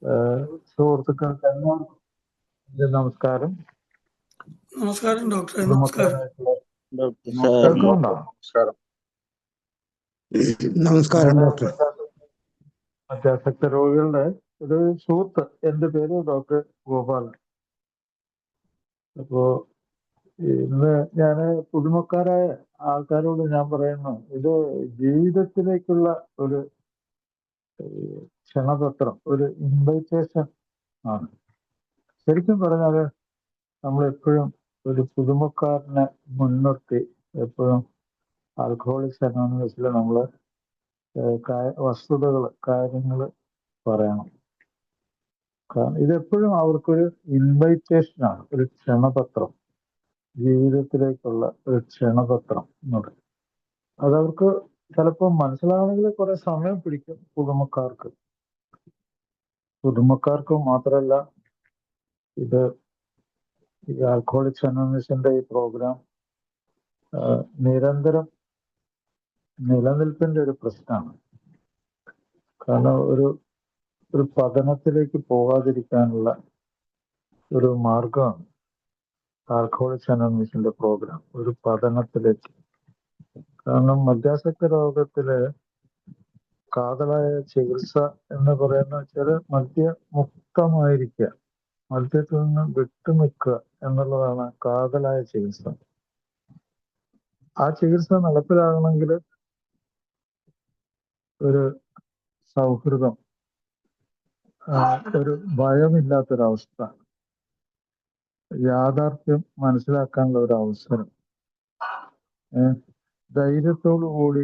സുഹൃത്തുക്കൾക്ക് നമസ്കാരം. നമസ്കാരം ഡോക്ടറെ. നമസ്കാരം. കേൾക്കുന്നുണ്ടോ? നമസ്കാരം ഡോക്ടർ. മറ്റാസക്ത രോഗികളുടെ ഒരു സുഹൃത്ത്. എന്റെ പേര് ഡോക്ടർ ഗോപാലൻ. അപ്പോ ഇന്ന് ഞാൻ പുതുമക്കാരായ ആൾക്കാരോട് ഞാൻ പറയുന്നു, ഇത് ജീവിതത്തിലേക്കുള്ള ഒരു ക്ഷണപത്രം, ഒരു ഇൻവൈറ്റേഷൻ ആണ്. ശരിക്കും പറഞ്ഞാൽ നമ്മളെപ്പോഴും ഒരു പുതുമക്കാരനെ മുൻനിർത്തി എപ്പോഴും ആൽക്കഹോളിക്സ് അനോണിമസിൽ നമ്മൾ വസ്തുതകൾ, കാര്യങ്ങൾ പറയണം. കാരണം ഇതെപ്പോഴും അവർക്കൊരു ഇൻവൈറ്റേഷനാണ്, ഒരു ക്ഷണപത്രം, ജീവിതത്തിലേക്കുള്ള ഒരു ക്ഷണപത്രം എന്ന് പറയും. അതവർക്ക് ചിലപ്പോൾ മനസ്സിലാവണമെങ്കിൽ കുറെ സമയം പിടിക്കും. പുതുമക്കാർക്ക് മാത്രമല്ല, ഇത് ഈ ആൽക്കഹോളിക്സ് അനോണിമസിന്റെ ഈ പ്രോഗ്രാം നിരന്തരം നിലനിൽപ്പിന്റെ ഒരു പ്രശ്നമാണ്. കാരണം ഒരു പതനത്തിലേക്ക് പോകാതിരിക്കാനുള്ള ഒരു മാർഗമാണ് ആൽക്കഹോളിക്സ് അനോണിമസിന്റെ പ്രോഗ്രാം, ഒരു പതനത്തിലേക്ക്. കാരണം മദ്യാസക്ത രോഗത്തില് കാതലായ ചികിത്സ എന്ന് പറയുന്ന വെച്ചാൽ മദ്യമുക്തമായിരിക്കുക, മദ്യത്തിൽ നിന്ന് വിട്ടുനിൽക്കുക എന്നുള്ളതാണ് കാതലായ ചികിത്സ. ആ ചികിത്സ നടപ്പിലാകണമെങ്കിൽ ഒരു സൗഹൃദം, ഒരു ഭയമില്ലാത്തൊരവസ്ഥ, യാഥാർത്ഥ്യം മനസ്സിലാക്കാനുള്ള ഒരു അവസരം, ധൈര്യത്തോടു കൂടി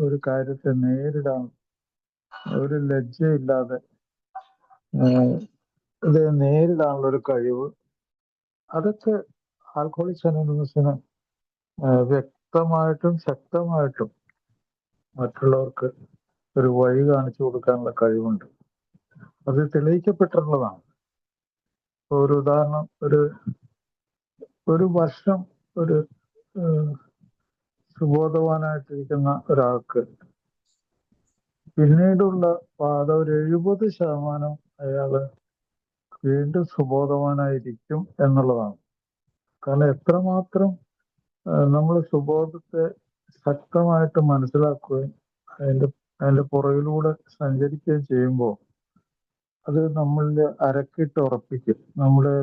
ഒരു കാര്യത്തെ നേരിടാൻ, ഒരു ലജ്ജയില്ലാതെ ഇത് നേരിടാനുള്ള ഒരു കഴിവ്, അതൊക്കെ ആൽക്കഹോളിക്സ് അനോണിമസിന് വ്യക്തമായിട്ടും ശക്തമായിട്ടും മറ്റുള്ളവർക്ക് ഒരു വഴി കാണിച്ചു കൊടുക്കാനുള്ള കഴിവുണ്ട്. അത് തെളിയിക്കപ്പെട്ടിട്ടുള്ളതാണ്. ഒരു ഉദാഹരണം, ഒരു വർഷം ഒരു സുബോധവാനായിട്ടിരിക്കുന്ന ഒരാൾക്ക് പിന്നീടുള്ള പാത ഒരു 70% അയാള് വീണ്ടും സുബോധവാനായിരിക്കും എന്നുള്ളതാണ്. കാരണം എത്രമാത്രം നമ്മൾ സുബോധത്തെ ശക്തമായിട്ട് മനസ്സിലാക്കുകയും അതിന്റെ പുറകിലൂടെ സഞ്ചരിക്കുകയും ചെയ്യുമ്പോൾ അത് നമ്മളിൽ അരക്കിട്ട് ഉറപ്പിക്കും. നമ്മുടെ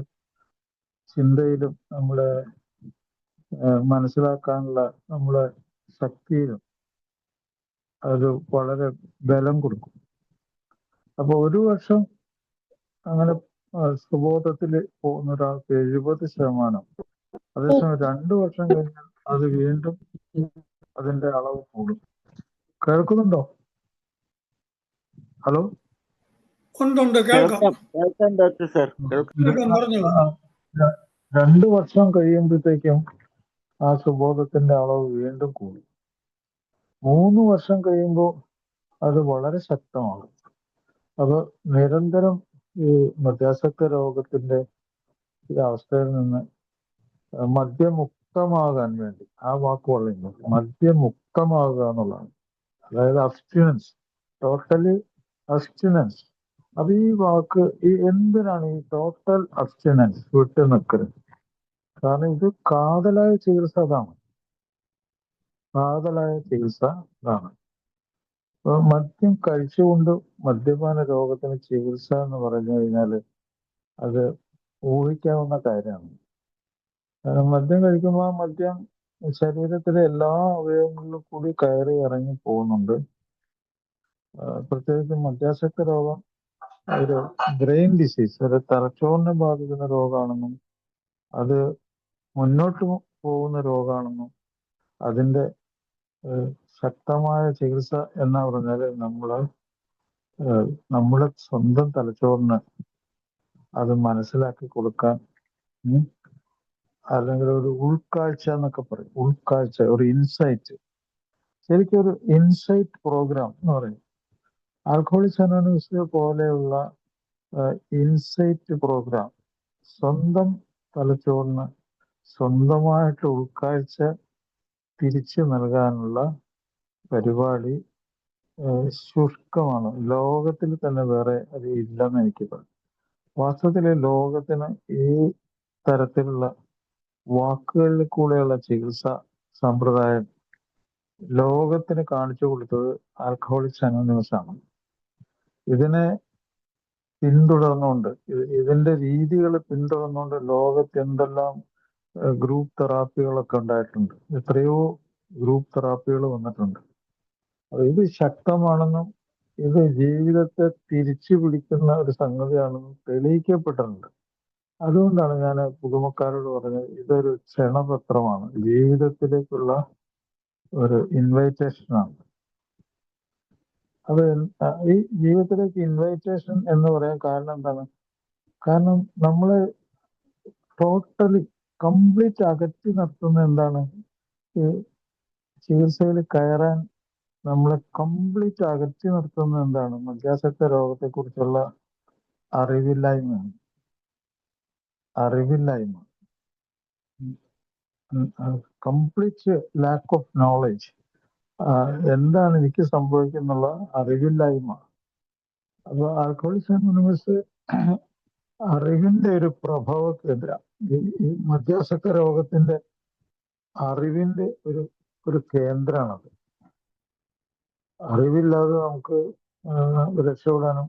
ചിന്തയിലും നമ്മുടെ മനസ്സിലാക്കാനുള്ള നമ്മുടെ ശക്തിയിലും അത് വളരെ ബലം കൊടുക്കും. അപ്പൊ ഒരു വർഷം അങ്ങനെ സുബോധത്തിൽ പോകുന്ന ഒരാൾക്ക് 70%. അതേസമയം 2 വർഷം കഴിഞ്ഞാൽ അത് വീണ്ടും അതിന്റെ അളവ് കൂടും. കേൾക്കുന്നുണ്ടോ? ഹലോ, കേൾക്കാം. 2 വർഷം കഴിയുമ്പോഴത്തേക്കും ആ സുബോധത്തിന്റെ അളവ് വീണ്ടും കൂടും. 3 വർഷം കഴിയുമ്പോൾ അത് വളരെ ശക്തമാകും. അപ്പൊ നിരന്തരം ഈ മദ്യാസക്ത രോഗത്തിന്റെ ഈ അവസ്ഥയിൽ നിന്ന് മദ്യമുക്തമാകാൻ വേണ്ടി, ആ വാക്ക് പറയുന്നത് മദ്യമുക്തമാകുക എന്നുള്ളതാണ്. അതായത് അബ്സ്റ്റിനൻസ്, ടോട്ടലി അബ്സ്റ്റിനൻസ്. അപ്പൊ ഈ വാക്ക് എന്തിനാണ് ഈ ടോട്ടൽ അബ്സ്റ്റിനൻസ്, വിട്ടു നിൽക്കരുത്? കാരണം ഇത് കാതലായ ചികിത്സ അതാണ്. കാതലായ ചികിത്സ അതാണ്. അപ്പൊ മദ്യം കഴിച്ചുകൊണ്ട് മദ്യപാന രോഗത്തിന് ചികിത്സ എന്ന് പറഞ്ഞു കഴിഞ്ഞാൽ അത് ഊഹിക്കാവുന്ന കാര്യമാണ്. മദ്യം കഴിക്കുമ്പോൾ ആ മദ്യം ശരീരത്തിലെ എല്ലാ അവയവങ്ങളിലും കൂടി കയറി ഇറങ്ങി പോകുന്നുണ്ട്. പ്രത്യേകിച്ച് മദ്യാസക്ത രോഗം ഒരു ബ്രെയിൻ ഡിസീസ്, ഒരു തലച്ചോറിനെ ബാധിക്കുന്ന രോഗമാണെന്നും അത് മുന്നോട്ട് പോകുന്ന രോഗമാണെന്നും അതിൻ്റെ ശക്തമായ ചികിത്സ എന്ന് പറഞ്ഞാൽ നമ്മുടെ സ്വന്തം തലച്ചോറിന് അത് മനസ്സിലാക്കി കൊടുക്കാൻ, അല്ലെങ്കിൽ ഒരു ഉൾക്കാഴ്ച എന്നൊക്കെ പറയും, ഉൾക്കാഴ്ച, ഒരു ഇൻസൈറ്റ്, ശരിക്കും ഒരു ഇൻസൈറ്റ് പ്രോഗ്രാം എന്ന് പറയും. ആൽക്കഹോളിക്സ് അനോണിമസ് പോലെയുള്ള ഇൻസൈറ്റ് പ്രോഗ്രാം സ്വന്തം തലച്ചോറിന് സ്വന്തമായിട്ട് ഉൾക്കാഴ്ച തിരിച്ചു നൽകാനുള്ള പരിപാടി ശുഷ്കമാണ്. ലോകത്തിൽ തന്നെ വേറെ അത് ഇല്ലെന്ന് എനിക്ക് പറയാം. വാസ്തവത്തിൽ ലോകത്തിന് ഈ തരത്തിലുള്ള വാക്കുകളിൽ കൂടെയുള്ള ചികിത്സ സമ്പ്രദായം ലോകത്തിന് കാണിച്ചു കൊടുത്തത് ആൽക്കഹോളിക്സ് അനോണിമസ് ആണ്. ഇതിനെ പിന്തുടർന്നുകൊണ്ട് ഇതിന്റെ രീതികൾ പിന്തുടർന്നുകൊണ്ട് ലോകത്ത് എന്തെല്ലാം ഗ്രൂപ്പ് തെറാപ്പികളൊക്കെ ഉണ്ടായിട്ടുണ്ട്. എത്രയോ ഗ്രൂപ്പ് തെറാപ്പികൾ വന്നിട്ടുണ്ട്. ഇത് ശക്തമാണെന്നും ഇത് ജീവിതത്തെ തിരിച്ചു പിടിക്കുന്ന ഒരു സംഗതിയാണെന്നും തെളിയിക്കപ്പെട്ടിട്ടുണ്ട്. അതുകൊണ്ടാണ് ഞാൻ പുതുമക്കാരോട് പറഞ്ഞത് ഇതൊരു ക്ഷണപത്രമാണ്, ജീവിതത്തിലേക്കുള്ള ഒരു ഇൻവൈറ്റേഷനാണ്. അത് ഈ ജീവിതത്തിലേക്ക് ഇൻവൈറ്റേഷൻ എന്ന് പറയാൻ കാരണം എന്താണ്? കാരണം നമ്മളെ ടോട്ടലി കംപ്ലീറ്റ് അകറ്റി നിർത്തുന്ന എന്താണ്? ഈ ചികിത്സയിൽ കയറാൻ നമ്മളെ കംപ്ലീറ്റ് അകറ്റി നിർത്തുന്ന എന്താണ്? മദ്യാസക്ത രോഗത്തെക്കുറിച്ചുള്ള അറിവില്ലായ്മയാണ്. Complete lack of knowledge. എന്താണ് എനിക്ക് സംഭവിക്കുന്നുള്ള അറിവില്ലായ്മ. അപ്പൊ ആൽക്കഹോളിക്സ് അനോണിമസ് അറിവിന്റെ ഒരു പ്രഭവ കേന്ദ്രം. ഈ മദ്യാസക്ത രോഗത്തിന്റെ അറിവിന്റെ ഒരു കേന്ദ്രമാണത്. അറിവില്ലാതെ നമുക്ക് രക്ഷപ്പെടാനും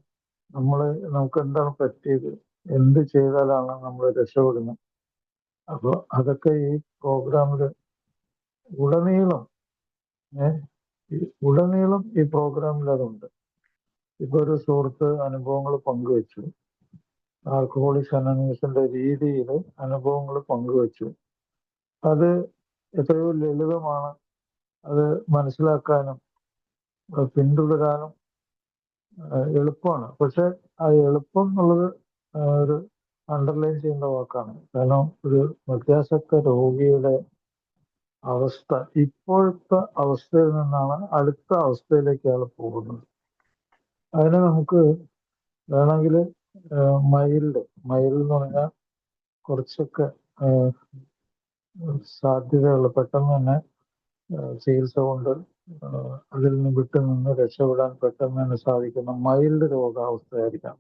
നമുക്ക് എന്താണ് പറ്റിയത്, എന്ത് ചെയ്താലാണ് നമ്മൾ രക്ഷപ്പെടുന്നത്, അപ്പൊ അതൊക്കെ ഈ പ്രോഗ്രാമിൽ ഉടനീളം ഈ പ്രോഗ്രാമിൽ അതുണ്ട്. ഇപ്പൊ ഒരു സുഹൃത്ത് അനുഭവങ്ങൾ പങ്കുവെച്ചു, ആൽക്കഹോളിക്സ് അനോണിമസിന്റെ രീതിയിൽ അനുഭവങ്ങൾ പങ്കുവെച്ചു. അത് എത്രയോ ലളിതമാണ്, അത് മനസ്സിലാക്കാനും പിന്തുടരാനും എളുപ്പമാണ്. പക്ഷെ ആ എളുപ്പം എന്നുള്ളത് ഒരു അണ്ടർലൈൻ ചെയ്യേണ്ട വാക്കാണ്. കാരണം ഒരു മദ്യാസക്ത രോഗിയുടെ അവസ്ഥ ഇപ്പോഴത്തെ അവസ്ഥയിൽ നിന്നാണ് അടുത്ത അവസ്ഥയിലേക്ക് അയാൾ പോകുന്നത്. അതിനെ നമുക്ക് വേണമെങ്കിൽ മൈൽഡ് എന്ന് പറഞ്ഞാൽ കുറച്ചൊക്കെ സാധ്യതയുള്ള, പെട്ടെന്ന് തന്നെ ചികിത്സ കൊണ്ട് അതിൽ നിന്ന് വിട്ടുനിന്ന് രക്ഷപ്പെടാൻ പെട്ടെന്ന് തന്നെ സാധിക്കുന്ന മൈൽഡ് രോഗാവസ്ഥയായിരിക്കാം.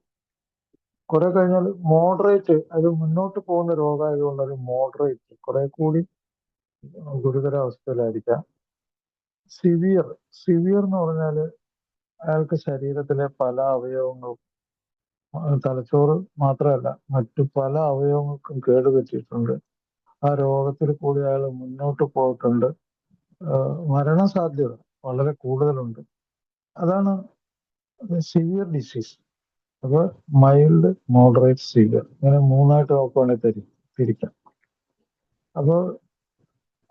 കുറെ കഴിഞ്ഞാൽ മോഡറേറ്റ്, അത് മുന്നോട്ട് പോകുന്ന രോഗമായതുകൊണ്ട് ഒരു മോഡറേറ്റ് കുറെ കൂടി ഗുരുതരാവസ്ഥയിലായിരിക്കാം. സിവിയർ എന്ന് പറഞ്ഞാൽ അയാൾക്ക് ശരീരത്തിലെ പല അവയവങ്ങളും, തലച്ചോറ് മാത്രമല്ല മറ്റു പല അവയവങ്ങൾക്കും കേടുപറ്റിയിട്ടുണ്ട്. ആ രോഗത്തിൽ കൂടി അയാൾ മുന്നോട്ട് പോയിട്ടുണ്ട്. മരണസാധ്യത വളരെ കൂടുതലുണ്ട്. അതാണ് സിവിയർ ഡിസീസ്. അപ്പൊ മൈൽഡ്, മോഡറേറ്റ്, സിവിയർ, ഇങ്ങനെ മൂന്നായിട്ട് നോക്കുവാണെങ്കിൽ തിരിക്കാം. അപ്പോൾ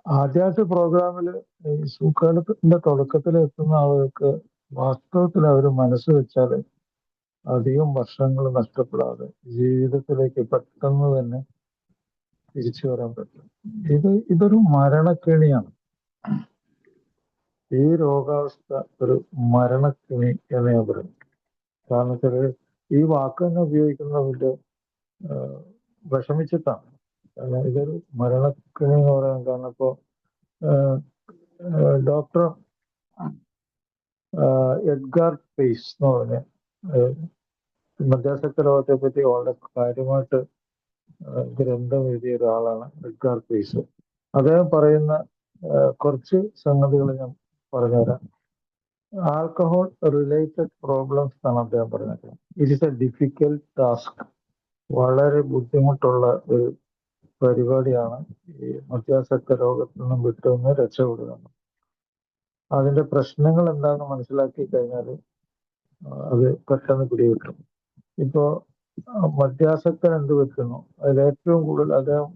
ആദ്യത്തെ പ്രോഗ്രാമിൽ ഈ സുഖത്തിന്റെ തുടക്കത്തിൽ എത്തുന്ന ആളുകൾക്ക് വാസ്തവത്തിൽ അവർ മനസ്സ് വെച്ചാൽ അധികം വർഷങ്ങൾ നഷ്ടപ്പെടാതെ ജീവിതത്തിലേക്ക് പെട്ടെന്ന് തന്നെ തിരിച്ചു വരാൻ പറ്റും. ഇതൊരു മരണക്കെണിയാണ്. ഈ രോഗാവസ്ഥ ഒരു മരണക്കെണി എന്ന് ഞാൻ പറയും. കാരണം വെച്ചാൽ ഈ വാക്ക് തന്നെ ഉപയോഗിക്കുന്നതിന്റെ വിഷമിച്ചിട്ടാണ്. കാരണം ഇതൊരു മരണക്കെണി എന്ന് പറയാൻ കാരണം ഇപ്പോ ഡോക്ടർ എഡ്ഗാർ പേസ് എന്ന് പറഞ്ഞ മദ്യാസക്ത രോഗത്തെ പറ്റി വളരെ കാര്യമായിട്ട് ഗ്രന്ഥം എഴുതിയ ഒരാളാണ് എഡ്ഗാർ പേസ്. അദ്ദേഹം പറയുന്ന കുറച്ച് സംഗതികൾ ഞാൻ പറഞ്ഞുതരാം. ആൽക്കഹോൾ റിലേറ്റഡ് പ്രോബ്ലംസ് എന്നാണ് അദ്ദേഹം പറഞ്ഞത്. It is A difficult task. വളരെ ബുദ്ധിമുട്ടുള്ള ഒരു പരിപാടിയാണ് ഈ മദ്യാസക്ത രോഗത്തിൽ നിന്നും വിട്ടുനിന്ന് രക്ഷപ്പെടുക. അതിന്റെ പ്രശ്നങ്ങൾ എന്താണെന്ന് മനസ്സിലാക്കി കഴിഞ്ഞാൽ അത് പെട്ടെന്ന് പിടികിട്ടും. ഇപ്പോ മദ്യാസക്തൻ എന്ത് പറ്റുന്നു, അതിലേറ്റവും കൂടുതൽ അദ്ദേഹം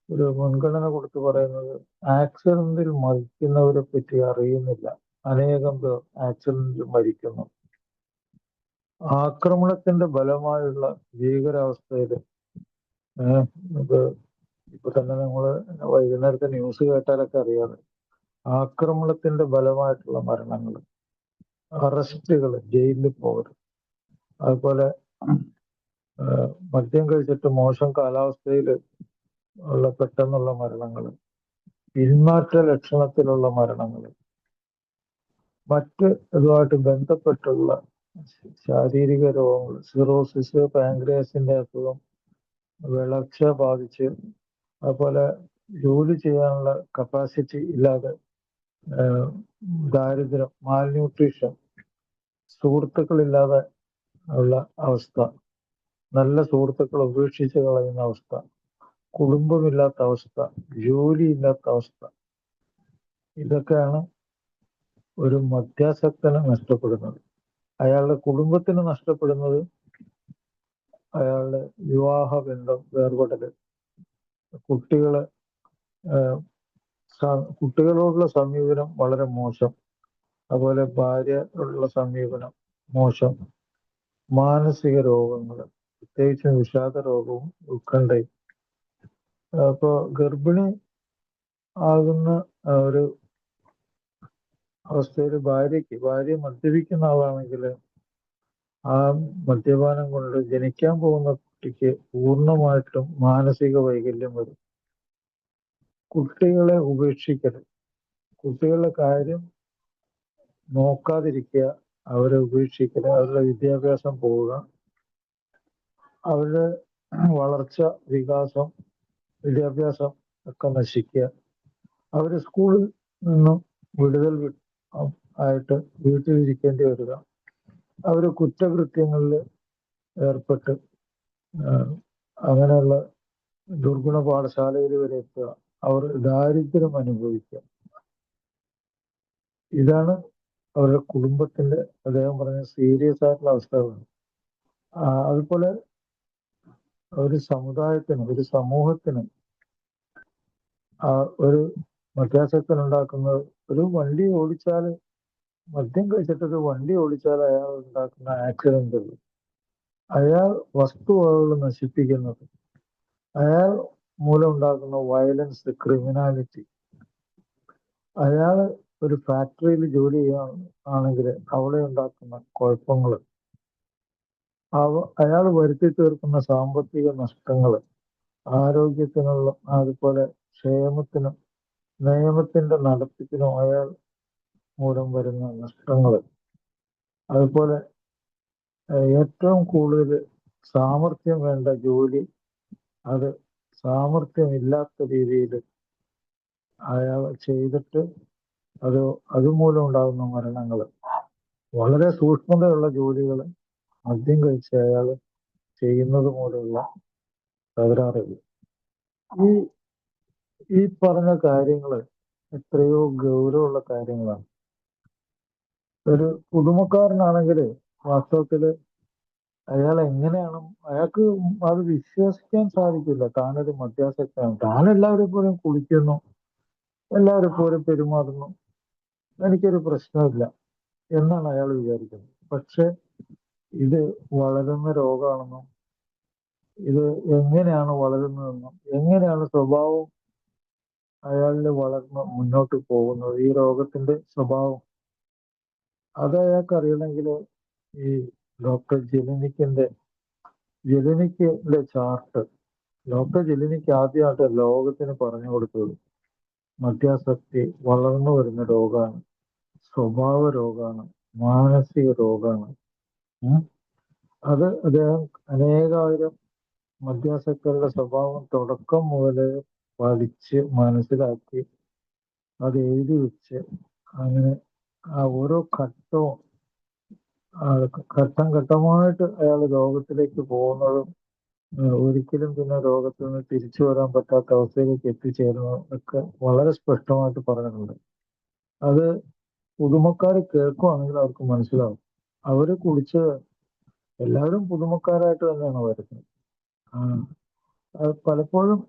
ഒരു മുൻഗണന കൊടുത്ത് പറയുന്നത് ആക്സിഡന്റിൽ മരിക്കുന്നവരെ പറ്റി അറിയുന്നില്ല. അനേകം പേർ ആക്സിഡന്റിൽ മരിക്കുന്നു. ആക്രമണത്തിന്റെ ഫലമായുള്ള ഭീകരാവസ്ഥയിൽ ഇപ്പൊ തന്നെ നമ്മള് വൈകുന്നേരത്തെ ന്യൂസ് കേട്ടാലൊക്കെ അറിയാതെ ആക്രമണത്തിന്റെ ഫലമായിട്ടുള്ള മരണങ്ങൾ, അറസ്റ്റുകൾ, ജയിലിൽ പോകൽ, അതുപോലെ മദ്യം കഴിച്ചിട്ട് മോശം കാലാവസ്ഥയിൽ ഉള്ള പെട്ടെന്നുള്ള മരണങ്ങൾ, പിന്മാറ്റ ലക്ഷണത്തിലുള്ള മരണങ്ങൾ, മറ്റ് ഇതുമായിട്ട് ബന്ധപ്പെട്ടുള്ള ശാരീരിക രോഗങ്ങൾ, സിറോസിസ്, പാൻക്രിയാസിന്റെ അസുഖം, വിളർച്ച ബാധിച്ച്, അതുപോലെ ജോലി ചെയ്യാനുള്ള കപ്പാസിറ്റി ഇല്ലാതെ, ദാരിദ്ര്യം, മാൽന്യൂട്രീഷൻ, സുഹൃത്തുക്കളില്ലാതെ ഉള്ള അവസ്ഥ, നല്ല സുഹൃത്തുക്കൾ ഉപേക്ഷിച്ച് കളയുന്ന അവസ്ഥ, കുടുംബമില്ലാത്ത അവസ്ഥ, ജോലിയില്ലാത്ത അവസ്ഥ, ഇതൊക്കെയാണ് ഒരു മദ്യാസക്തന് നഷ്ടപ്പെടുന്നത്. അയാളുടെ കുടുംബത്തിന് നഷ്ടപ്പെടുന്നത് അയാളുടെ വിവാഹ ബന്ധം വേർപെടല്, കുട്ടികളെ കുട്ടികളോടുള്ള സമീപനം വളരെ മോശം, അതുപോലെ ഭാര്യയോടുള്ള സമീപനം മോശം, മാനസിക രോഗങ്ങൾ, പ്രത്യേകിച്ചും വിഷാദ രോഗവും ഉത്കണ്ഠയും. അപ്പോ ഗർഭിണി ആകുന്ന ഒരു അവസ്ഥയിൽ ഭാര്യ മദ്യപിക്കുന്ന ആളാണെങ്കിൽ ആ മദ്യപാനം കൊണ്ട് ജനിക്കാൻ പോകുന്ന കുട്ടിക്ക് പൂർണ്ണമായിട്ടും മാനസിക വൈകല്യം വരും. കുട്ടികളെ ഉപേക്ഷിക്കൽ, കുട്ടികളുടെ കാര്യം നോക്കാതിരിക്കുക, അവരെ ഉപേക്ഷിക്കൽ, അവരുടെ വിദ്യാഭ്യാസം പോവുക, അവരുടെ വളർച്ച, വികാസം, വിദ്യാഭ്യാസം ഒക്കെ നശിക്കുക, അവര് സ്കൂളിൽ നിന്നും വിടുതൽ ആയിട്ട് വീട്ടിലിരിക്കേണ്ടി വരിക, അവര് കുറ്റകൃത്യങ്ങളിൽ ഏർപ്പെട്ട് അങ്ങനെയുള്ള ദുർഗുണ പാഠശാലയിൽ വരെ എത്തുക, അവർ ദാരിദ്ര്യം അനുഭവിക്കുക. ഇതാണ് അവരുടെ കുടുംബത്തിന്റെ, അദ്ദേഹം പറഞ്ഞ സീരിയസ് ആയിട്ടുള്ള അവസ്ഥകളാണ്. അതുപോലെ ഒരു സമുദായത്തിന്, ഒരു സമൂഹത്തിന് ഒരു മദ്യാസക്തൻ ഉണ്ടാക്കുന്നത്, ഒരു വണ്ടി ഓടിച്ചാൽ, മദ്യം കഴിച്ചിട്ടൊരു വണ്ടി ഓടിച്ചാൽ അയാൾ ഉണ്ടാക്കുന്ന ആക്സിഡന്റുകൾ, അയാൾ വസ്തുവകകൾ നശിപ്പിക്കുന്നത്, അയാൾ മൂലം ഉണ്ടാക്കുന്ന വയലൻസ്, ക്രിമിനാലിറ്റി, അയാൾ ഒരു ഫാക്ടറിയിൽ ജോലി ചെയ്യുകയാണെങ്കിൽ അവിടെ ഉണ്ടാക്കുന്ന കുഴപ്പങ്ങൾ, അയാൾ വരുത്തി തീർക്കുന്ന സാമ്പത്തിക നഷ്ടങ്ങൾ, ആരോഗ്യത്തിനുള്ള, അതുപോലെ ക്ഷേമത്തിനും നിയമത്തിന്റെ നടത്തിപ്പിനും അയാൾ മൂലം വരുന്ന നഷ്ടങ്ങൾ, അതുപോലെ ഏറ്റവും കൂടുതൽ സാമർഥ്യം വേണ്ട ജോലി, അത് സാമർഥ്യമില്ലാത്ത രീതിയിൽ അയാൾ ചെയ്തിട്ട് അതുമൂലം ഉണ്ടാകുന്ന മരണങ്ങൾ, വളരെ സൂക്ഷ്മതയുള്ള ജോലികൾ മദ്യം കഴിച്ച് അയാൾ ചെയ്യുന്നത് മൂലമുള്ള തകരാറുകൾ. ഈ പറഞ്ഞ കാര്യങ്ങൾ എത്രയോ ഗൗരവമുള്ള കാര്യങ്ങളാണ്. ഒരു പുതുമക്കാരനാണെങ്കിൽ വാസ്തവത്തില് അയാൾ എങ്ങനെയാണ്, അയാൾക്ക് അത് വിശ്വസിക്കാൻ സാധിക്കില്ല താനൊരു മദ്യാസക്തനാണ്. താൻ എല്ലാവരെ പോലും കുളിക്കുന്നു, എല്ലാവരെ പോലും പെരുമാറുന്നു, എനിക്കൊരു പ്രശ്നമില്ല എന്നാണ് അയാൾ വിചാരിക്കുന്നത്. പക്ഷെ ഇത് വളരുന്ന രോഗമാണെന്നും, ഇത് എങ്ങനെയാണ് വളരുന്നതെന്നും, എങ്ങനെയാണ് സ്വഭാവം അയാളിൽ വളർന്ന് മുന്നോട്ട് പോകുന്നത്, ഈ രോഗത്തിന്റെ സ്വഭാവം, അത് അയാൾക്ക് അറിയണമെങ്കിൽ ഈ ഡോക്ടർ ജെലിനിക്കിന്റെ ചാർട്ട്, ഡോക്ടർ ജെലിനിക്ക് ആദ്യമായിട്ട് ലോകത്തിന് പറഞ്ഞു കൊടുത്തത് മദ്യാസക്തി വളർന്നു വരുന്ന രോഗമാണ്, സ്വഭാവ രോഗമാണ്, മാനസിക രോഗമാണ്. അത് അദ്ദേഹം അനേകായിരം മദ്യാസക്തരുടെ സ്വഭാവം തുടക്കം മുതൽ പഠിച്ച് മനസ്സിലാക്കി അത് എഴുതി വെച്ച്, അങ്ങനെ ആ ഓരോ ഘട്ടവും ഘട്ടം ഘട്ടമായിട്ട് അയാൾ രോഗത്തിലേക്ക് പോകുന്നതും ഒരിക്കലും പിന്നെ രോഗത്തിൽ നിന്ന് തിരിച്ചു വരാൻ പറ്റാത്ത അവസ്ഥയിലേക്ക് എത്തിച്ചേരുന്നതും ഒക്കെ വളരെ സ്പഷ്ടമായിട്ട് പറഞ്ഞിട്ടുണ്ട്. അത് പുതുമക്കാർ കേൾക്കുവാണെങ്കിൽ അവർക്ക് മനസ്സിലാവും. അവര് കുടിച്ച് എല്ലാവരും പുതുമക്കാരായിട്ട് തന്നെയാണ് വരുന്നത്. അത് പലപ്പോഴും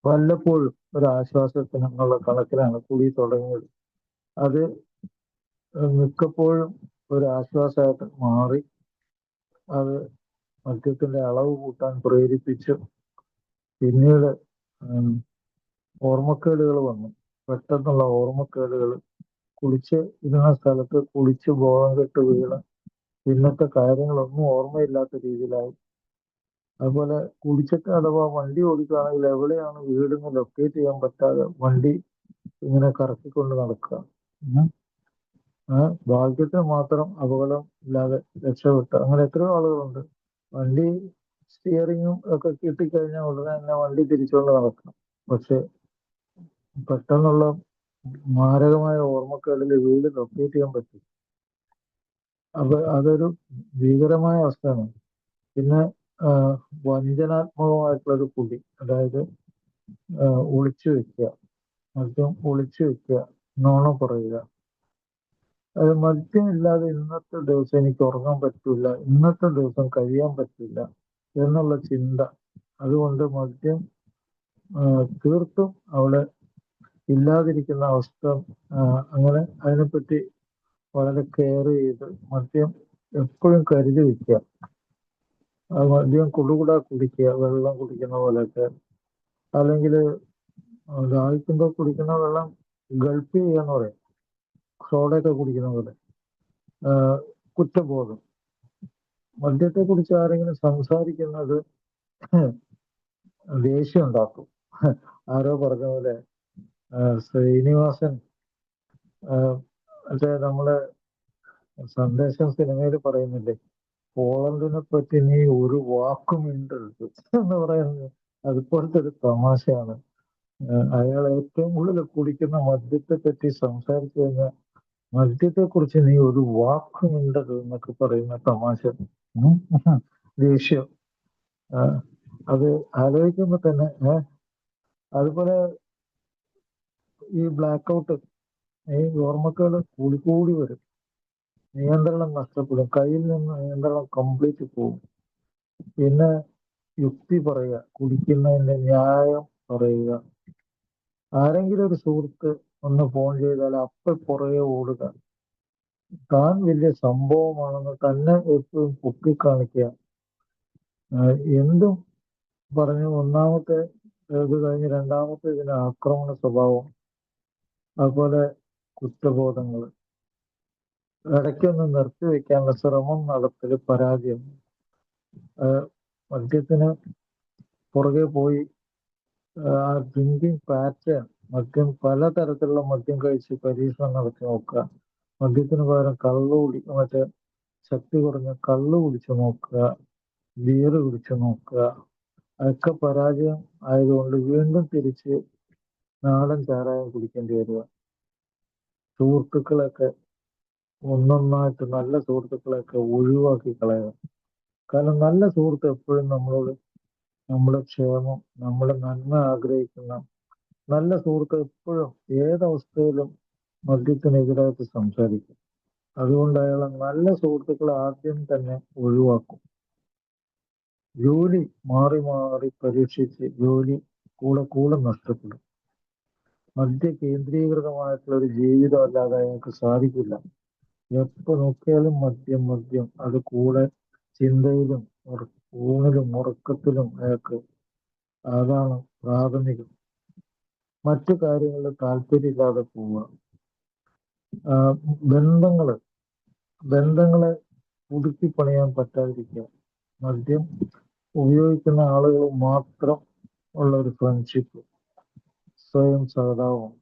വല്ലപ്പോഴും ഒരു ആശ്വാസത്തിനുള്ള കണക്കിലാണ് കുടി തുടങ്ങിയത്. അത് മിക്കപ്പോഴും ഒരു ആശ്വാസമായിട്ട് മാറി, അത് മദ്യത്തിന്റെ അളവ് കൂട്ടാൻ പ്രേരിപ്പിച്ചു. പിന്നീട് ഓർമ്മക്കേടുകൾ വന്നു, പെട്ടെന്നുള്ള ഓർമ്മക്കേടുകൾ, കുളിച്ച് ഇരുന്ന സ്ഥലത്ത് കുളിച്ച് ബോധം കെട്ട് വീണ് പിന്നത്തെ കാര്യങ്ങളൊന്നും ഓർമ്മയില്ലാത്ത രീതിയിലായി. അതുപോലെ കുടിച്ചിട്ട് അഥവാ വണ്ടി ഓടിക്കുകയാണെങ്കിൽ എവിടെയാണ് വീടെന്ന് ലൊക്കേറ്റ് ചെയ്യാൻ പറ്റാതെ വണ്ടി ഇങ്ങനെ കറക്കിക്കൊണ്ട് നടക്കുക. ഉം. ഭാഗ്യത്തിന് മാത്രം അപകടം ഇല്ലാതെ രക്ഷപ്പെട്ട അങ്ങനെ എത്രയോ ആളുകളുണ്ട്. വണ്ടി സ്റ്റിയറിങ്ങും ഒക്കെ കിട്ടിക്കഴിഞ്ഞാൽ ഉടനെ തന്നെ വണ്ടി തിരിച്ചുകൊണ്ട് നടക്കണം. പക്ഷെ പെട്ടെന്നുള്ള മാരകമായ ഓർമ്മക്കേടിൽ വീട് ലൊക്കേറ്റ് ചെയ്യാൻ പറ്റും. അപ്പൊ അതൊരു ഭീകരമായ അവസ്ഥയാണ്. പിന്നെ വഞ്ചനാത്മകമായിട്ടുള്ളൊരു കുടി, അതായത് ഒളിച്ചു വെക്കുക, മദ്യം ഒളിച്ചു വെക്കുക, നോണ പറയുക. അത് മദ്യം ഇല്ലാതെ ഇന്നത്തെ ദിവസം എനിക്ക് ഉറങ്ങാൻ പറ്റില്ല, ഇന്നത്തെ ദിവസം കഴിയാൻ പറ്റില്ല എന്നുള്ള ചിന്ത. അതുകൊണ്ട് മദ്യം തീർത്തും അവിടെ ഇല്ലാതിരിക്കുന്ന അവസ്ഥ. അങ്ങനെ അതിനെപ്പറ്റി വളരെ കെയർ ചെയ്ത് മദ്യം എപ്പോഴും കരുതി വെക്കുക. മദ്യം കുടുകൂടാ കുടിക്കുക, വെള്ളം കുടിക്കുന്ന പോലെയൊക്കെ. അല്ലെങ്കിൽ ദാഹിക്കുമ്പോൾ കുടിക്കുന്ന വെള്ളം ഗൾപ്പ് ചെയ്യാന്ന് പറയും, സോഡയൊക്കെ കുടിക്കുന്ന പോലെ. കുറ്റബോധം. മദ്യത്തെ കുറിച്ച് ആരെങ്കിലും സംസാരിക്കുന്നത് ദേഷ്യം ഉണ്ടാക്കും. ആരോ പറഞ്ഞ പോലെ ശ്രീനിവാസൻ മറ്റേ നമ്മളെ സന്ദേശം സിനിമയിൽ പറയുന്നില്ലേ, പോളണ്ടിനെ പറ്റി നീ ഒരു വാക്കും മിണ്ടരുത് എന്ന് പറയുന്നത്. അതുപോലത്തെ ഒരു തമാശയാണ്. അയാൾ ഏറ്റവും കൂടുതൽ കുടിക്കുന്ന മദ്യത്തെ പറ്റി സംസാരിച്ചു കഴിഞ്ഞാൽ മദ്യത്തെ കുറിച്ച് നീ ഒരു വാക്ക് മിണ്ടരുത് എന്നൊക്കെ പറയുന്ന തമാശ. ദേഷ്യം. അത് ആലോചിക്കുമ്പോ തന്നെ അതുപോലെ ഈ ബ്ലാക്ക് ഔട്ട്, ഈ ഓർമ്മക്കേട് കൂടിക്കൂടി വരും. നിയന്ത്രണം നഷ്ടപ്പെടും, കയ്യിൽ നിന്ന് നിയന്ത്രണം കംപ്ലീറ്റ് പോകും. പിന്നെ യുക്തി പറയുക, കുടിക്കുന്നതിന്റെ ന്യായം പറയുക. ആരെങ്കിലും ഒരു സുഹൃത്ത് ഒന്ന് ഫോൺ ചെയ്താൽ അപ്പോൾ പുറകെ ഓടുക, താൻ വലിയ സംഭവമാണെന്ന് തന്നെ എപ്പോഴും പൊക്കിക്കാണിക്കുക. എന്തും പറഞ്ഞു ഒന്നാമത്തെ ഇത് കഴിഞ്ഞ് രണ്ടാമത്തെ ഇതിന് ആക്രമണ സ്വഭാവം. അതുപോലെ കുറ്റബോധങ്ങൾ, ഇടയ്ക്കൊന്ന് നിർത്തിവെക്കാനുള്ള ശ്രമം നടത്തല് പരാജയം. മദ്യത്തിന് പുറകെ പോയി ആ ഡ്രിങ്കിങ് പാറ്റേൺ, മദ്യം പലതരത്തിലുള്ള മദ്യം കഴിച്ച് പരീക്ഷണം നടത്തി നോക്കുക. മദ്യത്തിന് പകരം മറ്റേ ശക്തി കുറഞ്ഞ കള്ള് കുടിച്ചു നോക്കുക, ബിയർ കുടിച്ചു നോക്കുക. അതൊക്കെ പരാജയം ആയതുകൊണ്ട് വീണ്ടും തിരിച്ച് നാടൻ ചാരായം കുടിക്കേണ്ടി വരിക. സുഹൃത്തുക്കളൊക്കെ ഒന്നൊന്നായിട്ട് നല്ല സുഹൃത്തുക്കളെയൊക്കെ ഒഴിവാക്കി കളയുക. കാരണം നല്ല സുഹൃത്ത് എപ്പോഴും നമ്മളോട് നമ്മുടെ ക്ഷേമം, നമ്മുടെ നന്മ ആഗ്രഹിക്കുന്ന നല്ല സുഹൃത്ത് എപ്പോഴും ഏതവസ്ഥയിലും മദ്യത്തിനെതിരായിട്ട് സംസാരിക്കും. അതുകൊണ്ട് അയാളെ നല്ല സുഹൃത്തുക്കളെ ആദ്യം തന്നെ ഒഴിവാക്കും. ജോലി മാറി മാറി പരീക്ഷിച്ച് ജോലി കൂടെ നഷ്ടപ്പെടും. മദ്യ കേന്ദ്രീകൃതമായിട്ടുള്ള ഒരു ജീവിതം അല്ലാതെ അയാൾക്ക് സാധിക്കില്ല. എപ്പോ നോക്കിയാലും മദ്യം. അത് കൂടെ ചിന്തയിലും ഊണിലും ഉറക്കത്തിലും അയാൾക്ക് അതാണ് പ്രാഥമികം. മറ്റു കാര്യങ്ങളിൽ താല്പര്യമില്ലാതെ പോവുക. ബന്ധങ്ങളെ പുതുക്കി പണിയാൻ പറ്റാതിരിക്കുക. മദ്യം ഉപയോഗിക്കുന്ന ആളുകൾ മാത്രം ഉള്ള ഒരു ഫ്രണ്ട്ഷിപ്പ്, സ്വയം സഹതാപം,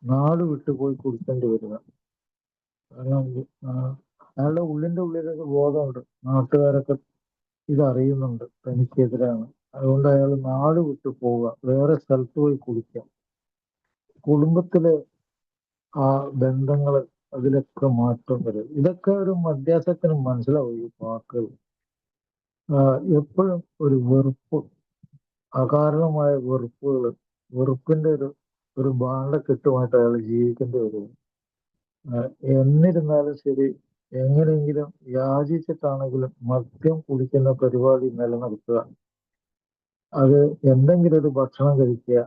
നാട് വിട്ടുപോയി കുടിക്കേണ്ടി വരിക. കാരണം അയാളുടെ ഉള്ളിന്റെ ഉള്ളിലൊരു ബോധമുണ്ട്, നാട്ടുകാരൊക്കെ ഇതറിയുന്നുണ്ട്, തനിക്കെതിരാണ്. അതുകൊണ്ട് അയാൾ നാട് വിട്ടു പോവുക, വേറെ സ്ഥലത്ത് പോയി കുടിക്കാം. കുടുംബത്തിലെ ആ ബന്ധങ്ങൾ, അതിലൊക്കെ മാറ്റം വരും. ഇതൊക്കെ ഒരു മദ്യാസക്തന് മനസ്സിലാവും ഈ വാക്കുകൾ. എപ്പോഴും ഒരു വെറുപ്പ്, അകാരണമായ വെറുപ്പിന്റെ ഒരു ഭാണ്ഡക്കെട്ടുമായിട്ട് അയാൾ ജീവിക്കേണ്ടി വരും. എന്നിരുന്നാലും ശരി, എങ്ങനെയെങ്കിലും യാചിച്ചിട്ടാണെങ്കിലും മദ്യം കുടിക്കുന്ന പരിപാടി നിലനിർത്തുക. അത് എന്തെങ്കിലും ഒരു ഭക്ഷണം കഴിക്കുക,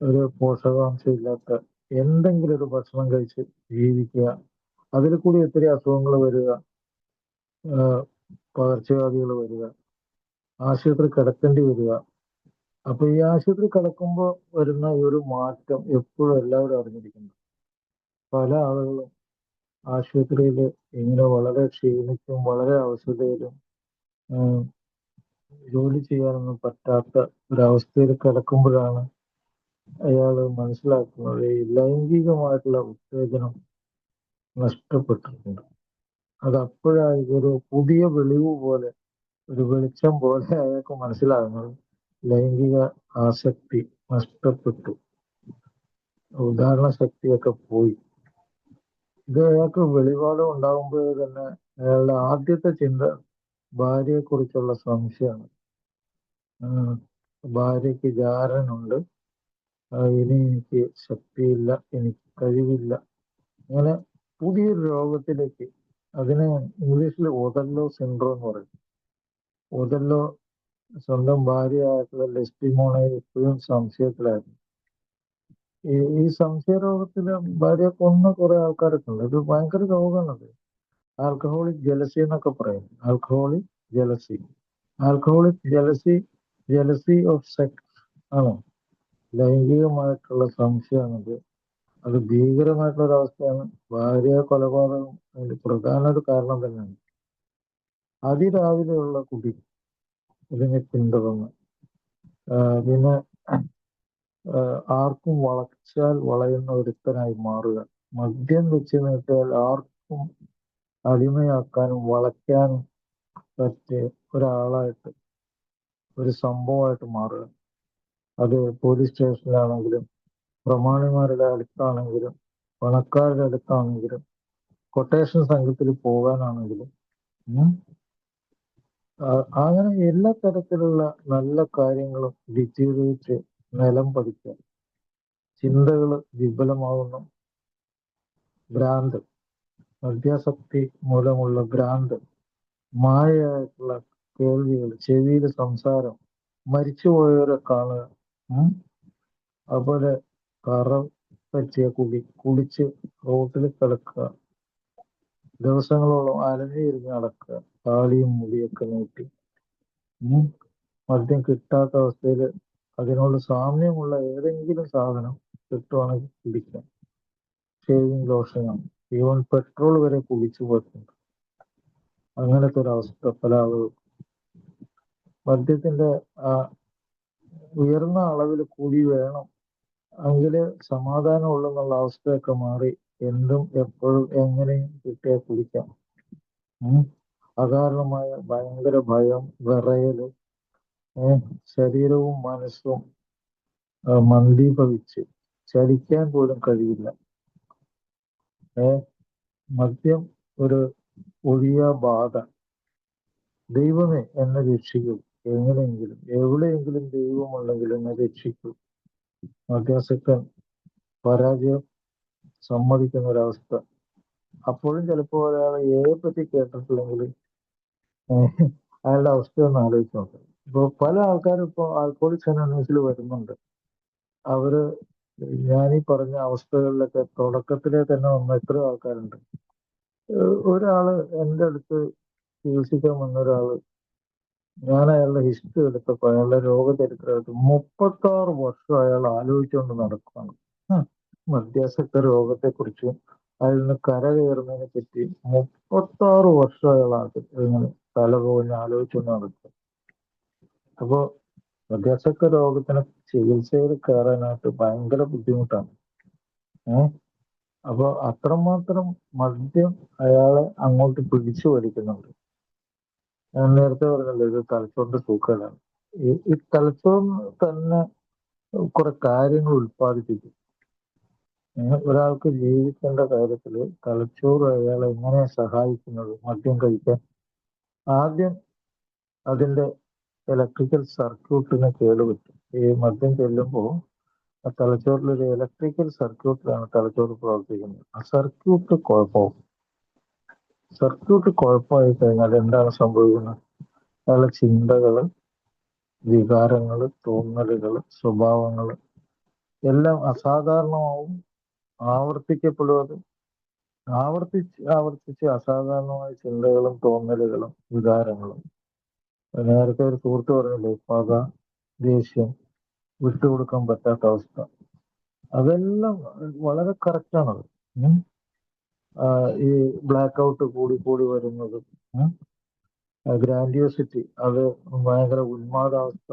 ഒരു പോഷകാംശം ഇല്ലാത്ത എന്തെങ്കിലും ഒരു ഭക്ഷണം കഴിച്ച് ജീവിക്കുക. അതിൽ കൂടി ഒത്തിരി അസുഖങ്ങൾ വരിക, പകർച്ചവ്യാധികൾ വരിക, ആശുപത്രി കിടക്കേണ്ടി വരിക. അപ്പൊ ഈ ആശുപത്രി കിടക്കുമ്പോൾ വരുന്ന ഒരു മാറ്റം എപ്പോഴും എല്ലാവരും അറിഞ്ഞിരിക്കുന്നു. പല ആളുകളും ആശുപത്രിയിൽ ഇങ്ങനെ വളരെ ക്ഷീണിച്ചും വളരെ അവശതയിലും ജോലി ചെയ്യാനൊന്നും പറ്റാത്ത ഒരവസ്ഥയിൽ കിടക്കുമ്പോഴാണ് അയാള് മനസ്സിലാക്കുന്നത് ഈ ലൈംഗികമായിട്ടുള്ള ഉത്തേജനം നഷ്ടപ്പെട്ടിട്ടുണ്ട്. അത് അപ്പോഴാണ് ഒരു പുതിയ വെളിവ് പോലെ, ഒരു വെളിച്ചം പോലെ അയാൾക്ക് മനസ്സിലാകുന്നത് ലൈംഗിക ആസക്തി നഷ്ടപ്പെട്ടു, ഉദാഹരണ ശക്തിയൊക്കെ പോയി. ഇത് അയാൾക്ക് വെളിപാട് ഉണ്ടാകുമ്പോൾ തന്നെ അയാളുടെ ആദ്യത്തെ ചിന്ത ഭാര്യയെക്കുറിച്ചുള്ള സംശയമാണ്. ഭാര്യയ്ക്ക് ജാരനുണ്ട്, ഇനി എനിക്ക് ശക്തിയില്ല, എനിക്ക് കഴിവില്ല, അങ്ങനെ പുതിയൊരു രോഗത്തിലേക്ക്. അതിന് ഇംഗ്ലീഷിൽ ഓതല്ലോ സിൻഡ്രോം എന്ന് പറയും. ഓതല്ലോ സ്വന്തം ഭാര്യയായിട്ടുള്ള ഡെസ്റ്റിമോണെ എപ്പോഴും സംശയത്തിലായിരുന്നു. ഈ സംശയ രോഗത്തില് ഭാര്യയെ കൊന്ന കുറെ ആൾക്കാരൊക്കെ ഉണ്ട്. ഇത് ഭയങ്കര രോഗമാണത്. ആൽക്കഹോളിക് ജലസി എന്നൊക്കെ പറയും. Alcoholic jealousy, alcoholic jealousy, jealousy of sex ആണോ, ലൈംഗികമായിട്ടുള്ള സംശയമാണത്. അത് ഭീകരമായിട്ടുള്ള ഒരവസ്ഥയാണ്. ഭാര്യ കൊലപാതകം അതിന്റെ പ്രധാന ഒരു കാരണം തന്നെയാണ്. അതിരാവിലെയുള്ള കുടി ഇതിനെ പിന്തുടർന്ന് പിന്നെ ആർക്കും വളച്ചാൽ വളയുന്ന ഒരുത്തനായി മാറുക. മദ്യം വെച്ച് നീട്ടിയാൽ ആർക്കും അടിമയാക്കാനും വളയ്ക്കാനും പറ്റിയ ഒരാളായിട്ട്, ഒരു സംഭവമായിട്ട് മാറുക. അത് പോലീസ് സ്റ്റേഷനിലാണെങ്കിലും, പ്രമാണിമാരുടെ അടുത്താണെങ്കിലും, പണക്കാരുടെ അടുത്താണെങ്കിലും, കൊട്ടേഷൻ സംഘത്തിൽ പോകാനാണെങ്കിലും, അങ്ങനെ എല്ലാ തരത്തിലുള്ള നല്ല കാര്യങ്ങളും ഡിറ്റീരിയേറ്റ്, നിലം പതിക്കുക, ചിന്തകൾ വിപുലമാകുന്നു. ഭ്രാന്ത്, മദ്യാസക്തി മൂലമുള്ള ഭ്രാന്ത്, മായയായിട്ടുള്ള കേൾവികൾ, ചെവിയിൽ സംസാരം, മരിച്ചുപോയവരെ കാണുക, അതുപോലെ കറ പറ്റിയ കുടിച്ച് റോട്ടിൽ കിടക്കുക, ദിവസങ്ങളോളം അലഞ്ഞിരിഞ്ഞ് നടക്കുക, താടിയും മുടിയൊക്കെ നീട്ടി, മദ്യം കിട്ടാത്ത അവസ്ഥയിൽ അതിനോട് സാമ്യമുള്ള ഏതെങ്കിലും സാധനം കിട്ടുവാണെങ്കിൽ കുടിക്കാം. ഷേവിങ് ലോഷനാണ്, ഈവൻ പെട്രോൾ വരെ കുടിച്ചു പോയിട്ടുണ്ട്. അങ്ങനത്തെ ഒരവസ്ഥ പല ആളുകൾക്കും. മദ്യത്തിന്റെ ഉയർന്ന അളവിൽ കൂടി വേണം എങ്കില് സമാധാനമുള്ളെന്നുള്ള അവസ്ഥയൊക്കെ മാറി എന്തും എപ്പോഴും എങ്ങനെയും കിട്ടിയാൽ കുടിക്കാം. അകാരണമായ ഭയങ്കര ഭയം, വിറയല്, ശരീരവും മനസ്സും മന്ദീഭവിച്ച് ചലിക്കാൻ പോലും കഴിയില്ല. മദ്യം ഒരു ഒഴിയ ബാധ. ദൈവമേ എന്നെ രക്ഷിക്കൂ, എങ്ങനെയെങ്കിലും എവിടെയെങ്കിലും ദൈവമുണ്ടെങ്കിൽ എന്നെ രക്ഷിക്കൂ. മദ്യാസക്തൻ പരാജയം സമ്മതിക്കുന്ന ഒരവസ്ഥ. അപ്പോഴും ചിലപ്പോൾ ഒരാൾ പറ്റി കേട്ടിട്ടില്ലെങ്കിൽ അയാളുടെ അവസ്ഥ ഒന്ന് ആലോചിച്ച് നോക്കാം. ഇപ്പോൾ പല ആൾക്കാരും ഇപ്പോൾ ആൽക്കോളിക്സ് അനോണിമസിൽ വരുന്നുണ്ട്. അവര് ഞാനീ പറഞ്ഞ അവസ്ഥകളിലൊക്കെ തുടക്കത്തിലെ തന്നെ വന്ന എത്രയോ ആൾക്കാരുണ്ട്. ഒരാള് എൻ്റെ അടുത്ത് ചികിത്സിക്കാൻ വന്ന ഒരാള്, ഞാൻ അയാളുടെ ഹിസ്റ്ററി എടുത്തപ്പോൾ അയാളുടെ രോഗചരിത്രം എടുത്ത് 36 വർഷം അയാൾ ആലോചിച്ചുകൊണ്ട് നടക്കുകയാണ് മദ്യാസക്ത രോഗത്തെക്കുറിച്ചും അതിൽ നിന്ന് കരകയറുന്നതിനെ പറ്റി. 36 വർഷം അയാളാണ് ഇങ്ങനെ തലപോഞ്ഞ് ആലോചിച്ചുകൊണ്ട് നടക്കുക. അപ്പോ മദ്യാസക്ത രോഗത്തിന് ചികിത്സയിൽ കയറാനായിട്ട് ഭയങ്കര ബുദ്ധിമുട്ടാണ്. അപ്പൊ അത്രമാത്രം മദ്യം അയാളെ അങ്ങോട്ട് പിടിച്ചു വലിക്കുന്നുണ്ട്. ഞാൻ നേരത്തെ പറഞ്ഞല്ലോ, ഇത് തലച്ചോറിന്റെ സൂക്കേടാണ്. ഈ തലച്ചോറിന് തന്നെ കുറെ കാര്യങ്ങൾ ഉത്പാദിപ്പിക്കും. ഒരാൾക്ക് ജീവിക്കേണ്ട കാര്യത്തിൽ തലച്ചോറ് അയാളെ എങ്ങനെ സഹായിക്കുന്നത് മദ്യം കഴിക്കാൻ? ആദ്യം അതിന്റെ ഇലക്ട്രിക്കൽ സർക്യൂട്ടിന് കേടുപറ്റും. ഈ മദ്യം ചെല്ലുമ്പോൾ ആ തലച്ചോറിലൊരു ഇലക്ട്രിക്കൽ സർക്യൂട്ടിലാണ് തലച്ചോറ് പ്രവർത്തിക്കുന്നത്. ആ സർക്യൂട്ട് കുഴപ്പമാവും. സർക്യൂട്ട് കുഴപ്പമായി കഴിഞ്ഞാൽ എന്താണ് സംഭവിക്കുന്നത്? അയാളുടെ ചിന്തകള്, വികാരങ്ങള്, തോന്നലുകള്, സ്വഭാവങ്ങള് എല്ലാം അസാധാരണമാവും, ആവർത്തിക്കപ്പെടും. അത് ആവർത്തിച്ച് അസാധാരണമായ ചിന്തകളും തോന്നലുകളും വികാരങ്ങളും. നേരത്തെ ഒരു സുഹൃത്ത് പറഞ്ഞല്ലോ, പക, ദേഷ്യം, വിട്ടുകൊടുക്കാൻ പറ്റാത്ത അവസ്ഥ, അതെല്ലാം വളരെ കറക്റ്റാണത്. ഈ ബ്ലാക്ക് ഔട്ട് കൂടി വരുന്നത്, ഗ്രാൻഡിയോസിറ്റി, അത് ഭയങ്കര ഉന്മാദാവസ്ഥ,